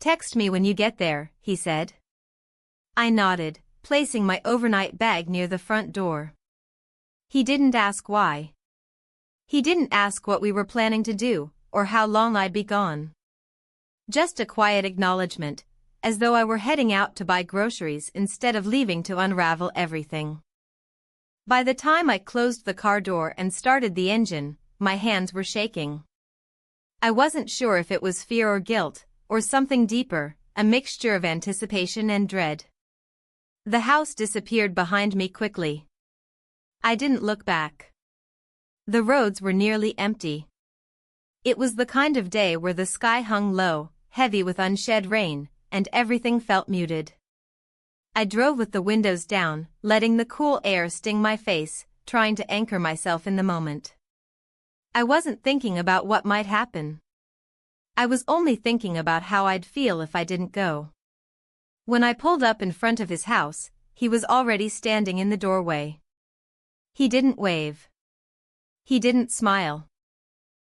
"Text me when you get there," he said. I nodded, placing my overnight bag near the front door. He didn't ask why. He didn't ask what we were planning to do, or how long I'd be gone. Just a quiet acknowledgement, as though I were heading out to buy groceries instead of leaving to unravel everything. By the time I closed the car door and started the engine, my hands were shaking. I wasn't sure if it was fear or guilt, or something deeper, a mixture of anticipation and dread. The house disappeared behind me quickly. I didn't look back. The roads were nearly empty. It was the kind of day where the sky hung low, heavy with unshed rain, and everything felt muted. I drove with the windows down, letting the cool air sting my face, trying to anchor myself in the moment. I wasn't thinking about what might happen. I was only thinking about how I'd feel if I didn't go. When I pulled up in front of his house, he was already standing in the doorway. He didn't wave. He didn't smile.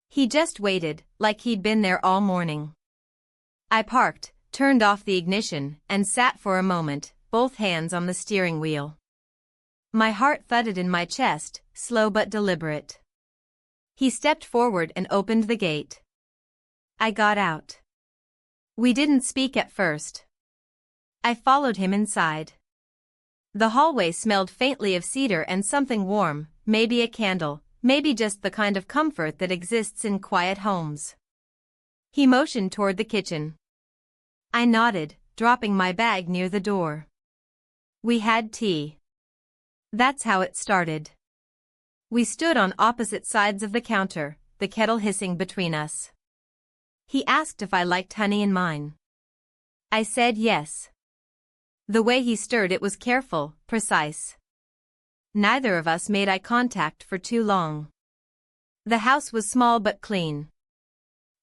He just waited, like he'd been there all morning. I parked, turned off the ignition, and sat for a moment, both hands on the steering wheel. My heart thudded in my chest, slow but deliberate. He stepped forward and opened the gate. I got out. We didn't speak at first. I followed him inside. The hallway smelled faintly of cedar and something warm, maybe a candle, maybe just the kind of comfort that exists in quiet homes. He motioned toward the kitchen. I nodded, dropping my bag near the door. We had tea. That's how it started. We stood on opposite sides of the counter, the kettle hissing between us. He asked if I liked honey in mine. I said yes. The way he stirred it was careful, precise. Neither of us made eye contact for too long. The house was small but clean.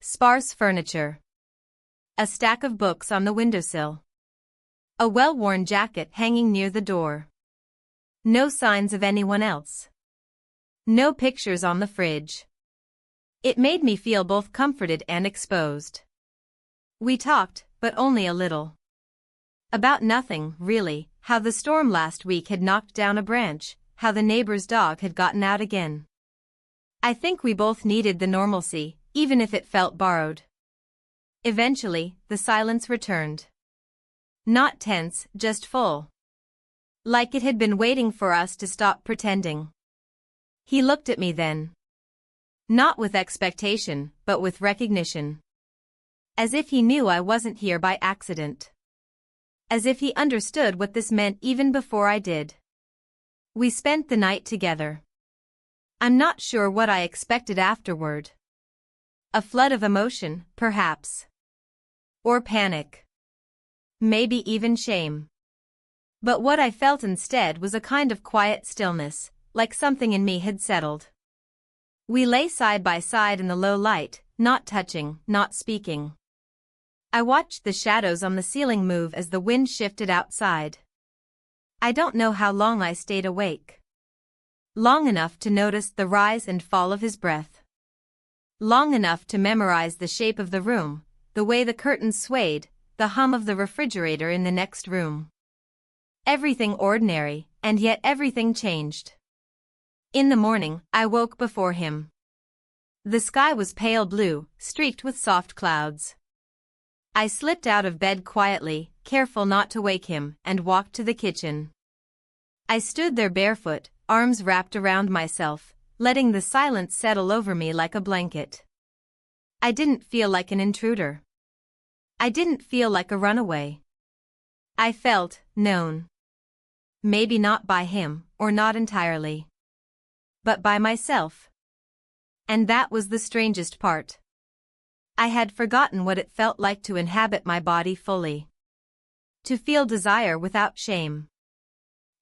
Sparse furniture. A stack of books on the windowsill. A well-worn jacket hanging near the door. No signs of anyone else. No pictures on the fridge. It made me feel both comforted and exposed. We talked, but only a little. About nothing, really, how the storm last week had knocked down a branch, how the neighbor's dog had gotten out again. I think we both needed the normalcy, even if it felt borrowed. Eventually, the silence returned. Not tense, just full. Like it had been waiting for us to stop pretending. He looked at me then. Not with expectation, but with recognition. As if he knew I wasn't here by accident. As if he understood what this meant even before I did. We spent the night together. I'm not sure what I expected afterward. A flood of emotion, perhaps. Or panic. Maybe even shame. But what I felt instead was a kind of quiet stillness, like something in me had settled. We lay side by side in the low light, not touching, not speaking. I watched the shadows on the ceiling move as the wind shifted outside. I don't know how long I stayed awake. Long enough to notice the rise and fall of his breath. Long enough to memorize the shape of the room, the way the curtains swayed, the hum of the refrigerator in the next room. Everything ordinary, and yet everything changed. In the morning, I woke before him. The sky was pale blue, streaked with soft clouds. I slipped out of bed quietly, careful not to wake him, and walked to the kitchen. I stood there barefoot, arms wrapped around myself, letting the silence settle over me like a blanket. I didn't feel like an intruder. I didn't feel like a runaway. I felt known. Maybe not by him, or not entirely. But by myself. And that was the strangest part. I had forgotten what it felt like to inhabit my body fully. To feel desire without shame.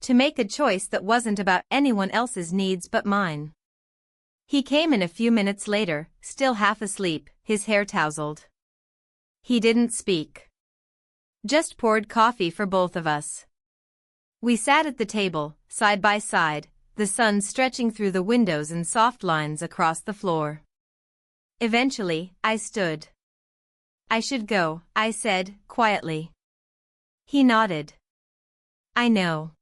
To make a choice that wasn't about anyone else's needs but mine. He came in a few minutes later, still half asleep, his hair tousled. He didn't speak. Just poured coffee for both of us. We sat at the table, side by side, the sun stretching through the windows in soft lines across the floor. Eventually, I stood. I should go, I said, quietly. He nodded. I know.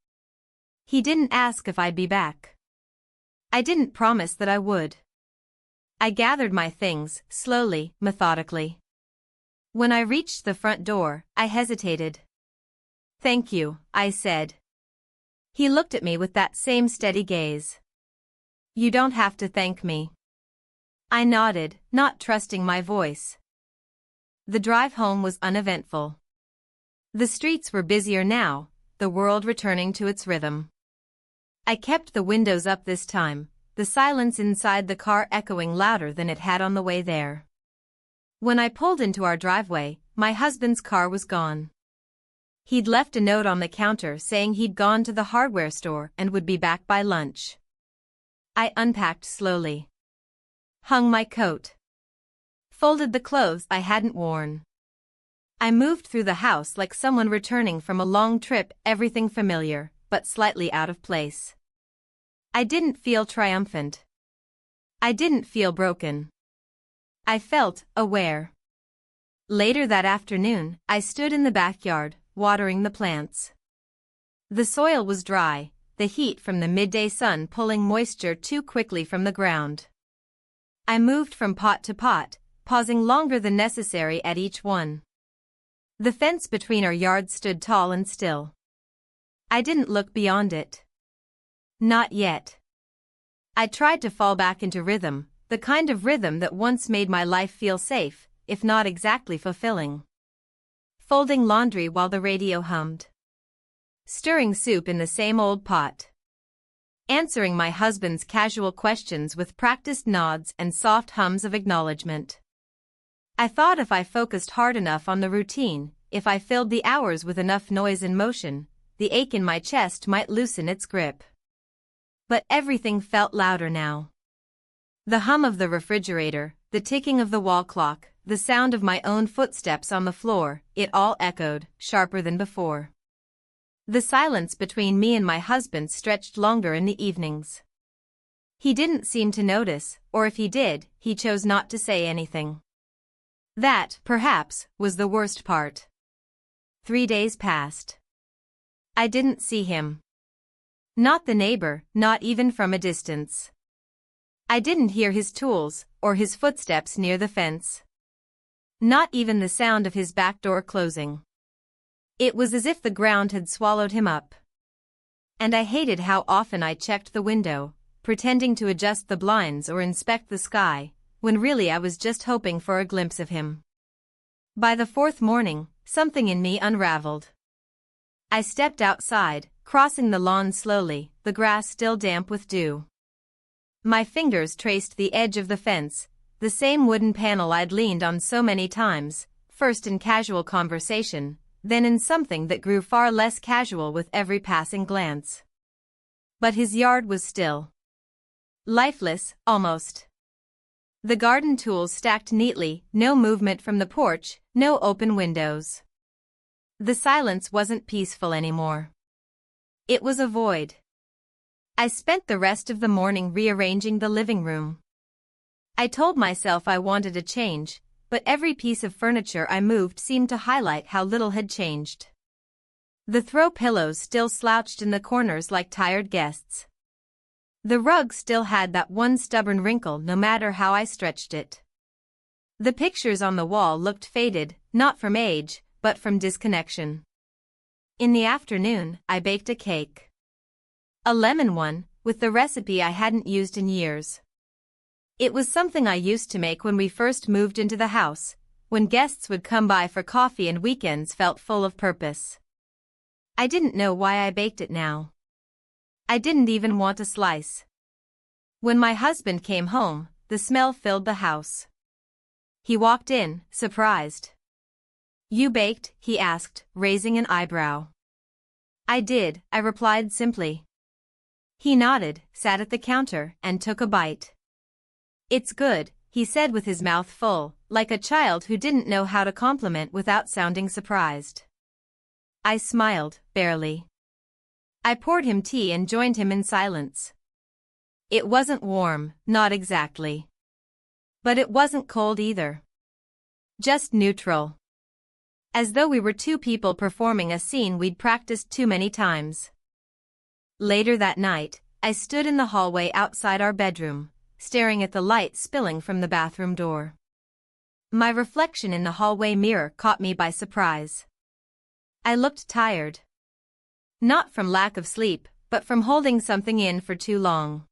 He didn't ask if I'd be back. I didn't promise that I would. I gathered my things, slowly, methodically. When I reached the front door, I hesitated. Thank you, I said. He looked at me with that same steady gaze. You don't have to thank me. I nodded, not trusting my voice. The drive home was uneventful. The streets were busier now, the world returning to its rhythm. I kept the windows up this time, the silence inside the car echoing louder than it had on the way there. When I pulled into our driveway, my husband's car was gone. He'd left a note on the counter saying he'd gone to the hardware store and would be back by lunch. I unpacked slowly. Hung my coat. Folded the clothes I hadn't worn. I moved through the house like someone returning from a long trip, everything familiar, but slightly out of place. I didn't feel triumphant. I didn't feel broken. I felt aware. Later that afternoon, I stood in the backyard, watering the plants. The soil was dry, the heat from the midday sun pulling moisture too quickly from the ground. I moved from pot to pot, pausing longer than necessary at each one. The fence between our yards stood tall and still. I didn't look beyond it. Not yet. I tried to fall back into rhythm, the kind of rhythm that once made my life feel safe, if not exactly fulfilling. Folding laundry while the radio hummed. Stirring soup in the same old pot. Answering my husband's casual questions with practiced nods and soft hums of acknowledgement. I thought if I focused hard enough on the routine, if I filled the hours with enough noise and motion, the ache in my chest might loosen its grip. But everything felt louder now. The hum of the refrigerator, the ticking of the wall clock, the sound of my own footsteps on the floor, it all echoed, sharper than before. The silence between me and my husband stretched longer in the evenings. He didn't seem to notice, or if he did, he chose not to say anything. That, perhaps, was the worst part. 3 days passed. I didn't see him. Not the neighbor, not even from a distance. I didn't hear his tools, or his footsteps near the fence. Not even the sound of his back door closing. It was as if the ground had swallowed him up. And I hated how often I checked the window, pretending to adjust the blinds or inspect the sky, when really I was just hoping for a glimpse of him. By the 4th morning, something in me unraveled. I stepped outside, crossing the lawn slowly, the grass still damp with dew. My fingers traced the edge of the fence, the same wooden panel I'd leaned on so many times, first in casual conversation, then in something that grew far less casual with every passing glance. But his yard was still. Lifeless, almost. The garden tools stacked neatly, no movement from the porch, no open windows. The silence wasn't peaceful anymore. It was a void. I spent the rest of the morning rearranging the living room. I told myself I wanted a change, but every piece of furniture I moved seemed to highlight how little had changed. The throw pillows still slouched in the corners like tired guests. The rug still had that one stubborn wrinkle no matter how I stretched it. The pictures on the wall looked faded, not from age, but from disconnection. In the afternoon, I baked a cake. A lemon one, with the recipe I hadn't used in years. It was something I used to make when we first moved into the house, when guests would come by for coffee and weekends felt full of purpose. I didn't know why I baked it now. I didn't even want a slice. When my husband came home, the smell filled the house. He walked in, surprised. "You baked?" he asked, raising an eyebrow. "I did," I replied simply. He nodded, sat at the counter, and took a bite. "It's good," he said with his mouth full, like a child who didn't know how to compliment without sounding surprised. I smiled, barely. I poured him tea and joined him in silence. It wasn't warm, not exactly. But it wasn't cold either. Just neutral. As though we were two people performing a scene we'd practiced too many times. Later that night, I stood in the hallway outside our bedroom, staring at the light spilling from the bathroom door. My reflection in the hallway mirror caught me by surprise. I looked tired. Not from lack of sleep, but from holding something in for too long.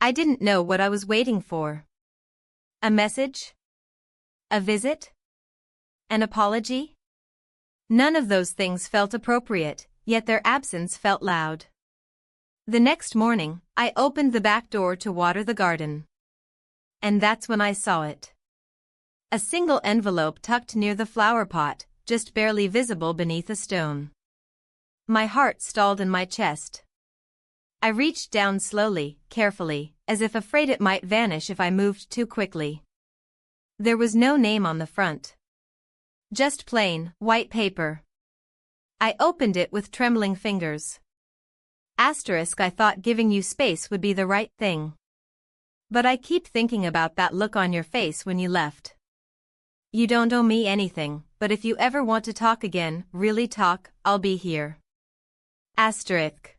I didn't know what I was waiting for. A message? A visit? An apology? None of those things felt appropriate, yet their absence felt loud. The next morning, I opened the back door to water the garden. And that's when I saw it. A single envelope tucked near the flower pot, just barely visible beneath a stone. My heart stalled in my chest. I reached down slowly, carefully, as if afraid it might vanish if I moved too quickly. There was no name on the front. Just plain, white paper. I opened it with trembling fingers. Asterisk, I thought giving you space would be the right thing. But I keep thinking about that look on your face when you left. You don't owe me anything, but if you ever want to talk again, really talk, I'll be here. Asterisk.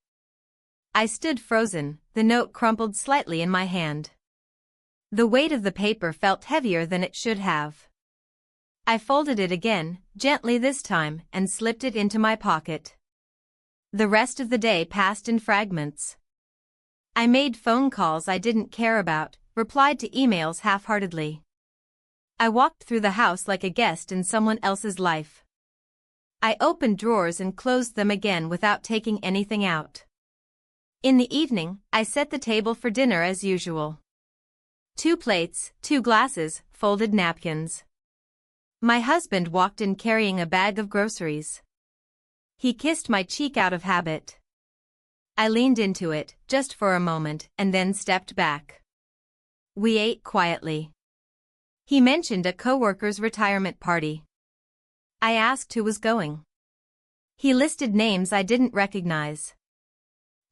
I stood frozen, the note crumpled slightly in my hand. The weight of the paper felt heavier than it should have. I folded it again, gently this time, and slipped it into my pocket. The rest of the day passed in fragments. I made phone calls I didn't care about, replied to emails half-heartedly. I walked through the house like a guest in someone else's life. I opened drawers and closed them again without taking anything out. In the evening, I set the table for dinner as usual. 2 plates, 2 glasses, folded napkins. My husband walked in carrying a bag of groceries. He kissed my cheek out of habit. I leaned into it, just for a moment, and then stepped back. We ate quietly. He mentioned a coworker's retirement party. I asked who was going. He listed names I didn't recognize.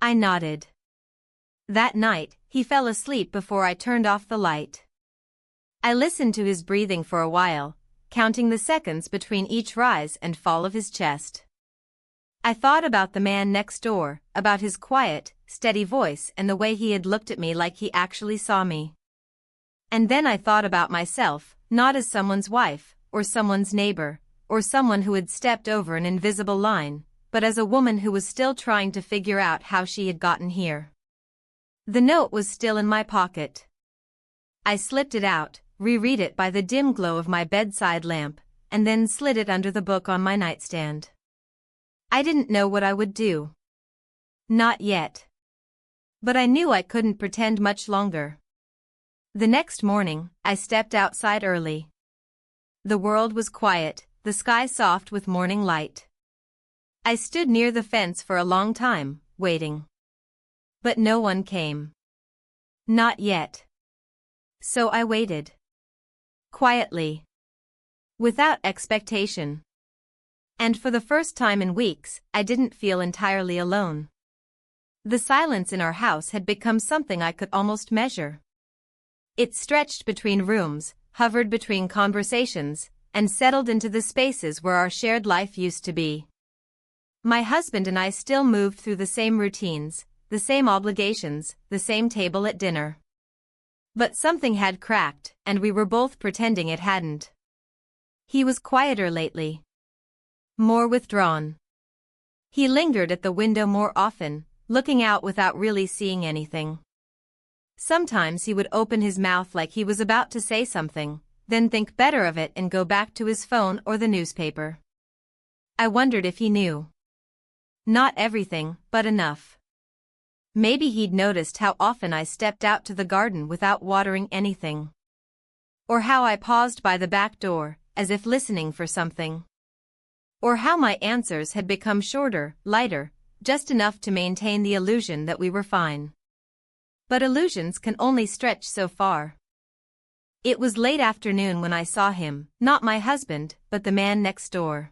I nodded. That night, he fell asleep before I turned off the light. I listened to his breathing for a while, counting the seconds between each rise and fall of his chest. I thought about the man next door, about his quiet, steady voice and the way he had looked at me like he actually saw me. And then I thought about myself, not as someone's wife, or someone's neighbor, or someone who had stepped over an invisible line, but as a woman who was still trying to figure out how she had gotten here. The note was still in my pocket. I slipped it out, reread it by the dim glow of my bedside lamp, and then slid it under the book on my nightstand. I didn't know what I would do. Not yet. But I knew I couldn't pretend much longer. The next morning, I stepped outside early. The world was quiet, the sky soft with morning light. I stood near the fence for a long time, waiting. But no one came. Not yet. So I waited. Quietly. Without expectation. And for the first time in weeks, I didn't feel entirely alone. The silence in our house had become something I could almost measure. It stretched between rooms, hovered between conversations, and settled into the spaces where our shared life used to be. My husband and I still moved through the same routines, the same obligations, the same table at dinner. But something had cracked, and we were both pretending it hadn't. He was quieter lately. More withdrawn. He lingered at the window more often, looking out without really seeing anything. Sometimes he would open his mouth like he was about to say something, then think better of it and go back to his phone or the newspaper. I wondered if he knew. Not everything, but enough. Maybe he'd noticed how often I stepped out to the garden without watering anything. Or how I paused by the back door, as if listening for something. Or how my answers had become shorter, lighter, just enough to maintain the illusion that we were fine. But illusions can only stretch so far. It was late afternoon when I saw him, not my husband, but the man next door.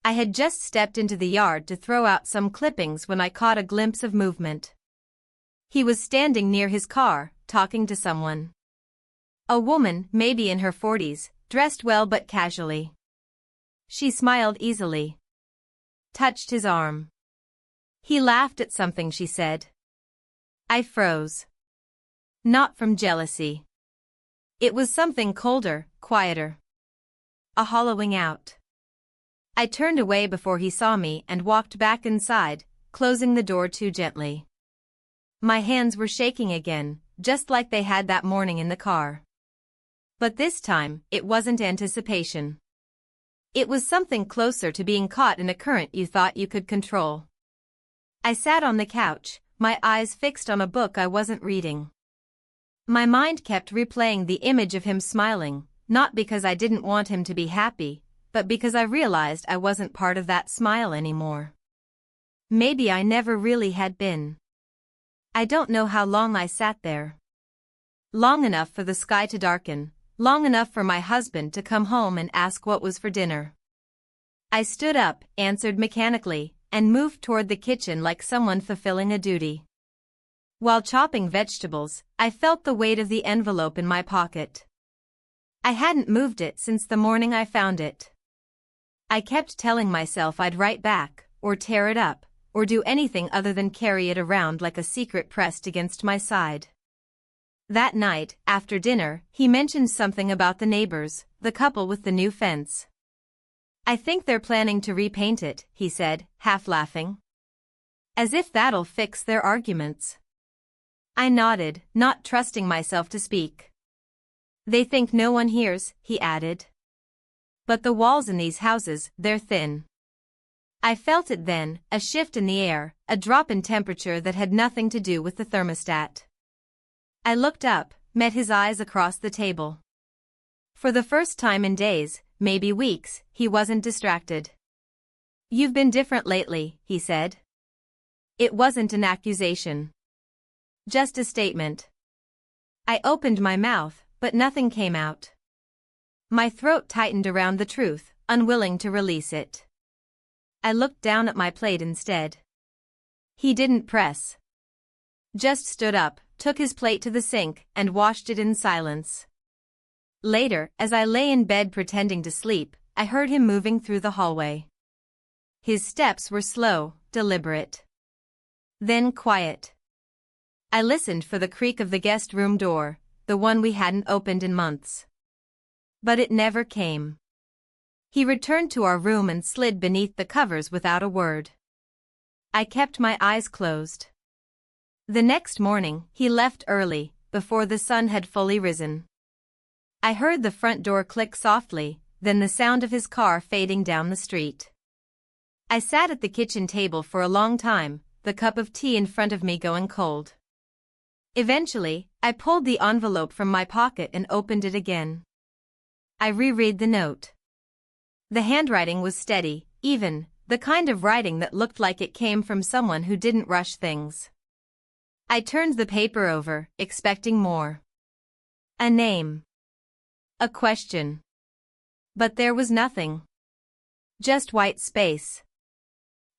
I had just stepped into the yard to throw out some clippings when I caught a glimpse of movement. He was standing near his car, talking to someone. A woman, maybe in her 40s, dressed well but casually. She smiled easily. Touched his arm. He laughed at something she said. I froze. Not from jealousy. It was something colder, quieter. A hollowing out. I turned away before he saw me and walked back inside, closing the door too gently. My hands were shaking again, just like they had that morning in the car. But this time, it wasn't anticipation. It was something closer to being caught in a current you thought you could control. I sat on the couch, my eyes fixed on a book I wasn't reading. My mind kept replaying the image of him smiling, not because I didn't want him to be happy, but because I realized I wasn't part of that smile anymore. Maybe I never really had been. I don't know how long I sat there. Long enough for the sky to darken, long enough for my husband to come home and ask what was for dinner. I stood up, answered mechanically, and moved toward the kitchen like someone fulfilling a duty. While chopping vegetables, I felt the weight of the envelope in my pocket. I hadn't moved it since the morning I found it. I kept telling myself I'd write back, or tear it up, or do anything other than carry it around like a secret pressed against my side. That night, after dinner, he mentioned something about the neighbors, the couple with the new fence. I think they're planning to repaint it, he said, half laughing. As if that'll fix their arguments. I nodded, not trusting myself to speak. They think no one hears, he added. But the walls in these houses, they're thin. I felt it then, a shift in the air, a drop in temperature that had nothing to do with the thermostat. I looked up, met his eyes across the table. For the first time in days, maybe weeks, he wasn't distracted. "You've been different lately," he said. It wasn't an accusation. Just a statement. I opened my mouth, but nothing came out. My throat tightened around the truth, unwilling to release it. I looked down at my plate instead. He didn't press. Just stood up, took his plate to the sink, and washed it in silence. Later, as I lay in bed pretending to sleep, I heard him moving through the hallway. His steps were slow, deliberate. Then quiet. I listened for the creak of the guest room door, the one we hadn't opened in months. But it never came. He returned to our room and slid beneath the covers without a word. I kept my eyes closed. The next morning, he left early, before the sun had fully risen. I heard the front door click softly, then the sound of his car fading down the street. I sat at the kitchen table for a long time, the cup of tea in front of me going cold. Eventually, I pulled the envelope from my pocket and opened it again. I reread the note. The handwriting was steady, even, the kind of writing that looked like it came from someone who didn't rush things. I turned the paper over, expecting more. A name. A question. But there was nothing. Just white space.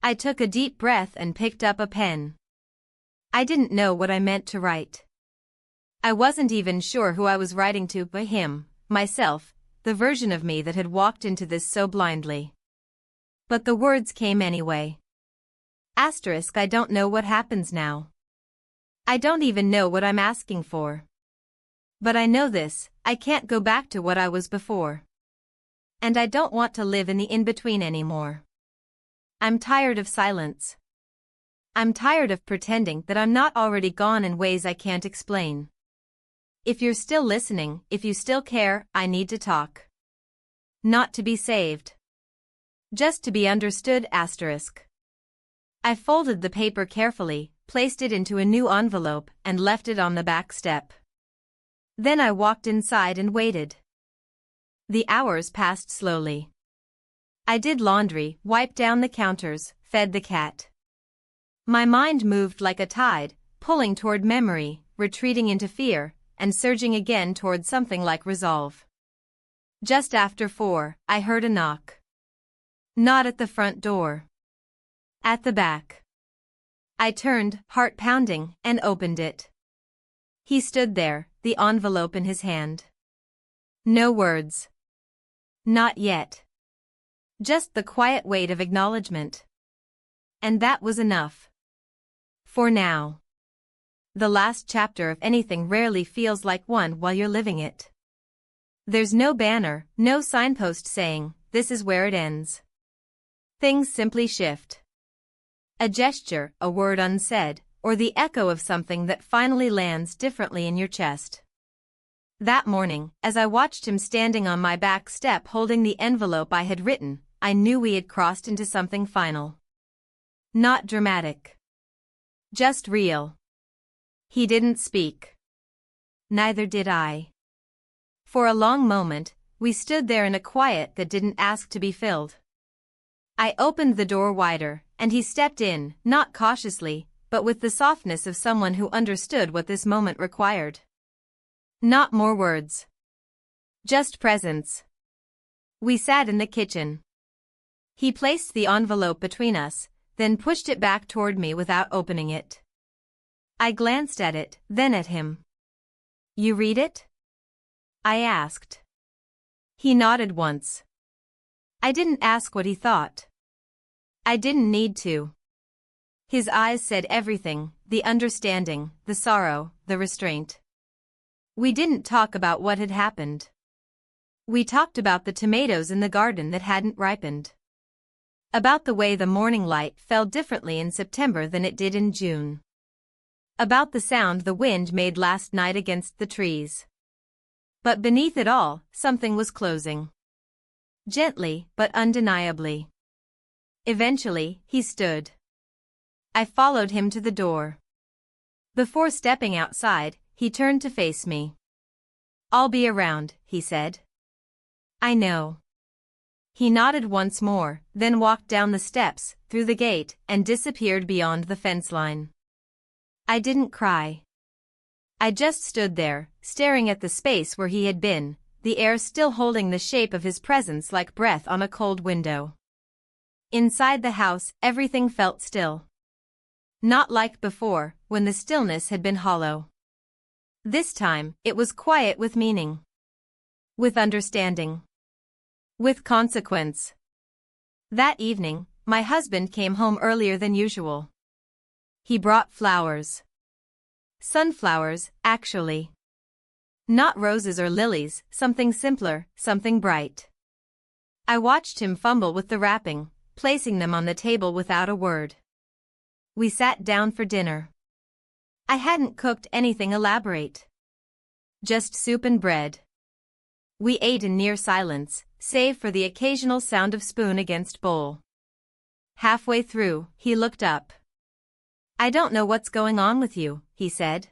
I took a deep breath and picked up a pen. I didn't know what I meant to write. I wasn't even sure who I was writing to, but him, myself, the version of me that had walked into this so blindly. But the words came anyway. Asterisk, I don't know what happens now. I don't even know what I'm asking for. But I know this, I can't go back to what I was before. And I don't want to live in the in-between anymore. I'm tired of silence. I'm tired of pretending that I'm not already gone in ways I can't explain. If you're still listening, if you still care, I need to talk. Not to be saved. Just to be understood, asterisk. I folded the paper carefully, placed it into a new envelope, and left it on the back step. Then I walked inside and waited. The hours passed slowly. I did laundry, wiped down the counters, fed the cat. My mind moved like a tide, pulling toward memory, retreating into fear, and surging again toward something like resolve. Just after 4, I heard a knock. Not at the front door. At the back. I turned, heart pounding, and opened it. He stood there, the envelope in his hand. No words. Not yet. Just the quiet weight of acknowledgement. And that was enough. For now. The last chapter of anything rarely feels like one while you're living it. There's no banner, no signpost saying, this is where it ends. Things simply shift. A gesture, a word unsaid, or the echo of something that finally lands differently in your chest. That morning, as I watched him standing on my back step holding the envelope I had written, I knew we had crossed into something final. Not dramatic. Just real. He didn't speak. Neither did I. For a long moment, we stood there in a quiet that didn't ask to be filled. I opened the door wider, and he stepped in, not cautiously, but with the softness of someone who understood what this moment required. Not more words. Just presence. We sat in the kitchen. He placed the envelope between us, then pushed it back toward me without opening it. I glanced at it, then at him. You read it? I asked. He nodded once. I didn't ask what he thought. I didn't need to. His eyes said everything, the understanding, the sorrow, the restraint. We didn't talk about what had happened. We talked about the tomatoes in the garden that hadn't ripened. About the way the morning light fell differently in September than it did in June. About the sound the wind made last night against the trees. But beneath it all, something was closing. Gently, but undeniably. Eventually, he stood. I followed him to the door. Before stepping outside, he turned to face me. I'll be around, he said. I know. He nodded once more, then walked down the steps, through the gate, and disappeared beyond the fence line. I didn't cry. I just stood there, staring at the space where he had been, the air still holding the shape of his presence like breath on a cold window. Inside the house, everything felt still. Not like before, when the stillness had been hollow. This time, it was quiet with meaning. With understanding. With consequence. That evening, my husband came home earlier than usual. He brought flowers. Sunflowers, actually. Not roses or lilies, something simpler, something bright. I watched him fumble with the wrapping, placing them on the table without a word. We sat down for dinner. I hadn't cooked anything elaborate. Just soup and bread. We ate in near silence, save for the occasional sound of spoon against bowl. Halfway through, he looked up. "I don't know what's going on with you," he said.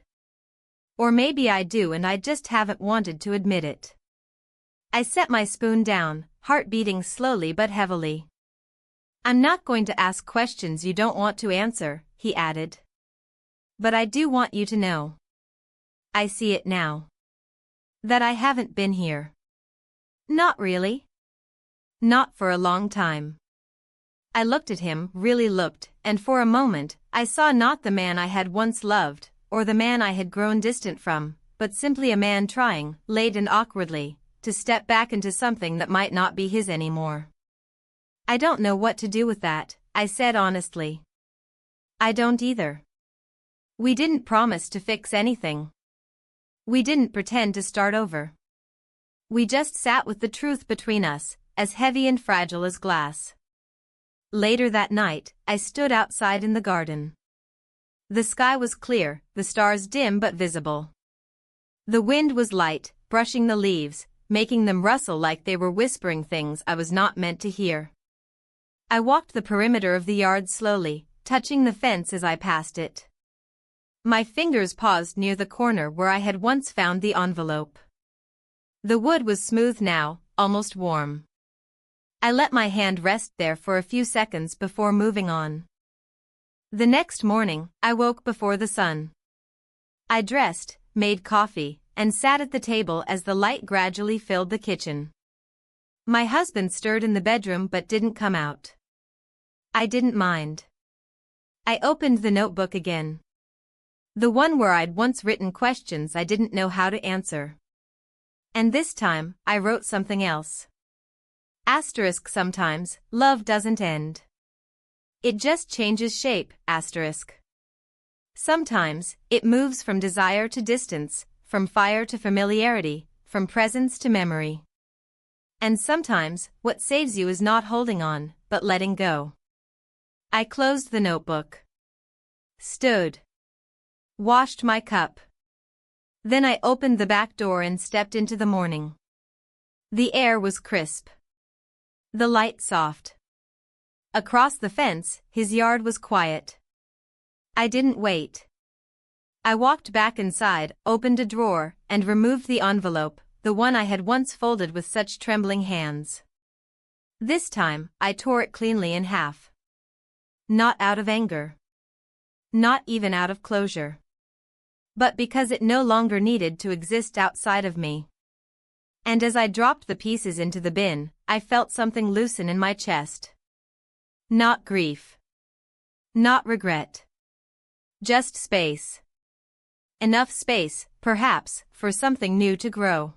"Or maybe I do and I just haven't wanted to admit it." I set my spoon down, heart beating slowly but heavily. "I'm not going to ask questions you don't want to answer," he added. "But I do want you to know. I see it now. That I haven't been here. Not really. Not for a long time." I looked at him, really looked, and for a moment, I saw not the man I had once loved, or the man I had grown distant from, but simply a man trying, late and awkwardly, to step back into something that might not be his anymore. "I don't know what to do with that," I said honestly. "I don't either. We didn't promise to fix anything. We didn't pretend to start over. We just sat with the truth between us, as heavy and fragile as glass." Later that night, I stood outside in the garden. The sky was clear, the stars dim but visible. The wind was light, brushing the leaves, making them rustle like they were whispering things I was not meant to hear. I walked the perimeter of the yard slowly, touching the fence as I passed it. My fingers paused near the corner where I had once found the envelope. The wood was smooth now, almost warm. I let my hand rest there for a few seconds before moving on. The next morning, I woke before the sun. I dressed, made coffee, and sat at the table as the light gradually filled the kitchen. My husband stirred in the bedroom but didn't come out. I didn't mind. I opened the notebook again. The one where I'd once written questions I didn't know how to answer. And this time, I wrote something else. Asterisk sometimes, love doesn't end. It just changes shape, asterisk. Sometimes, it moves from desire to distance, from fire to familiarity, from presence to memory. And sometimes, what saves you is not holding on, but letting go. I closed the notebook. Stood. Washed my cup. Then I opened the back door and stepped into the morning. The air was crisp. The light soft. Across the fence, his yard was quiet. I didn't wait. I walked back inside, opened a drawer, and removed the envelope, the one I had once folded with such trembling hands. This time, I tore it cleanly in half. Not out of anger. Not even out of closure. But because it no longer needed to exist outside of me. And as I dropped the pieces into the bin, I felt something loosen in my chest. Not grief. Not regret. Just space. Enough space, perhaps, for something new to grow.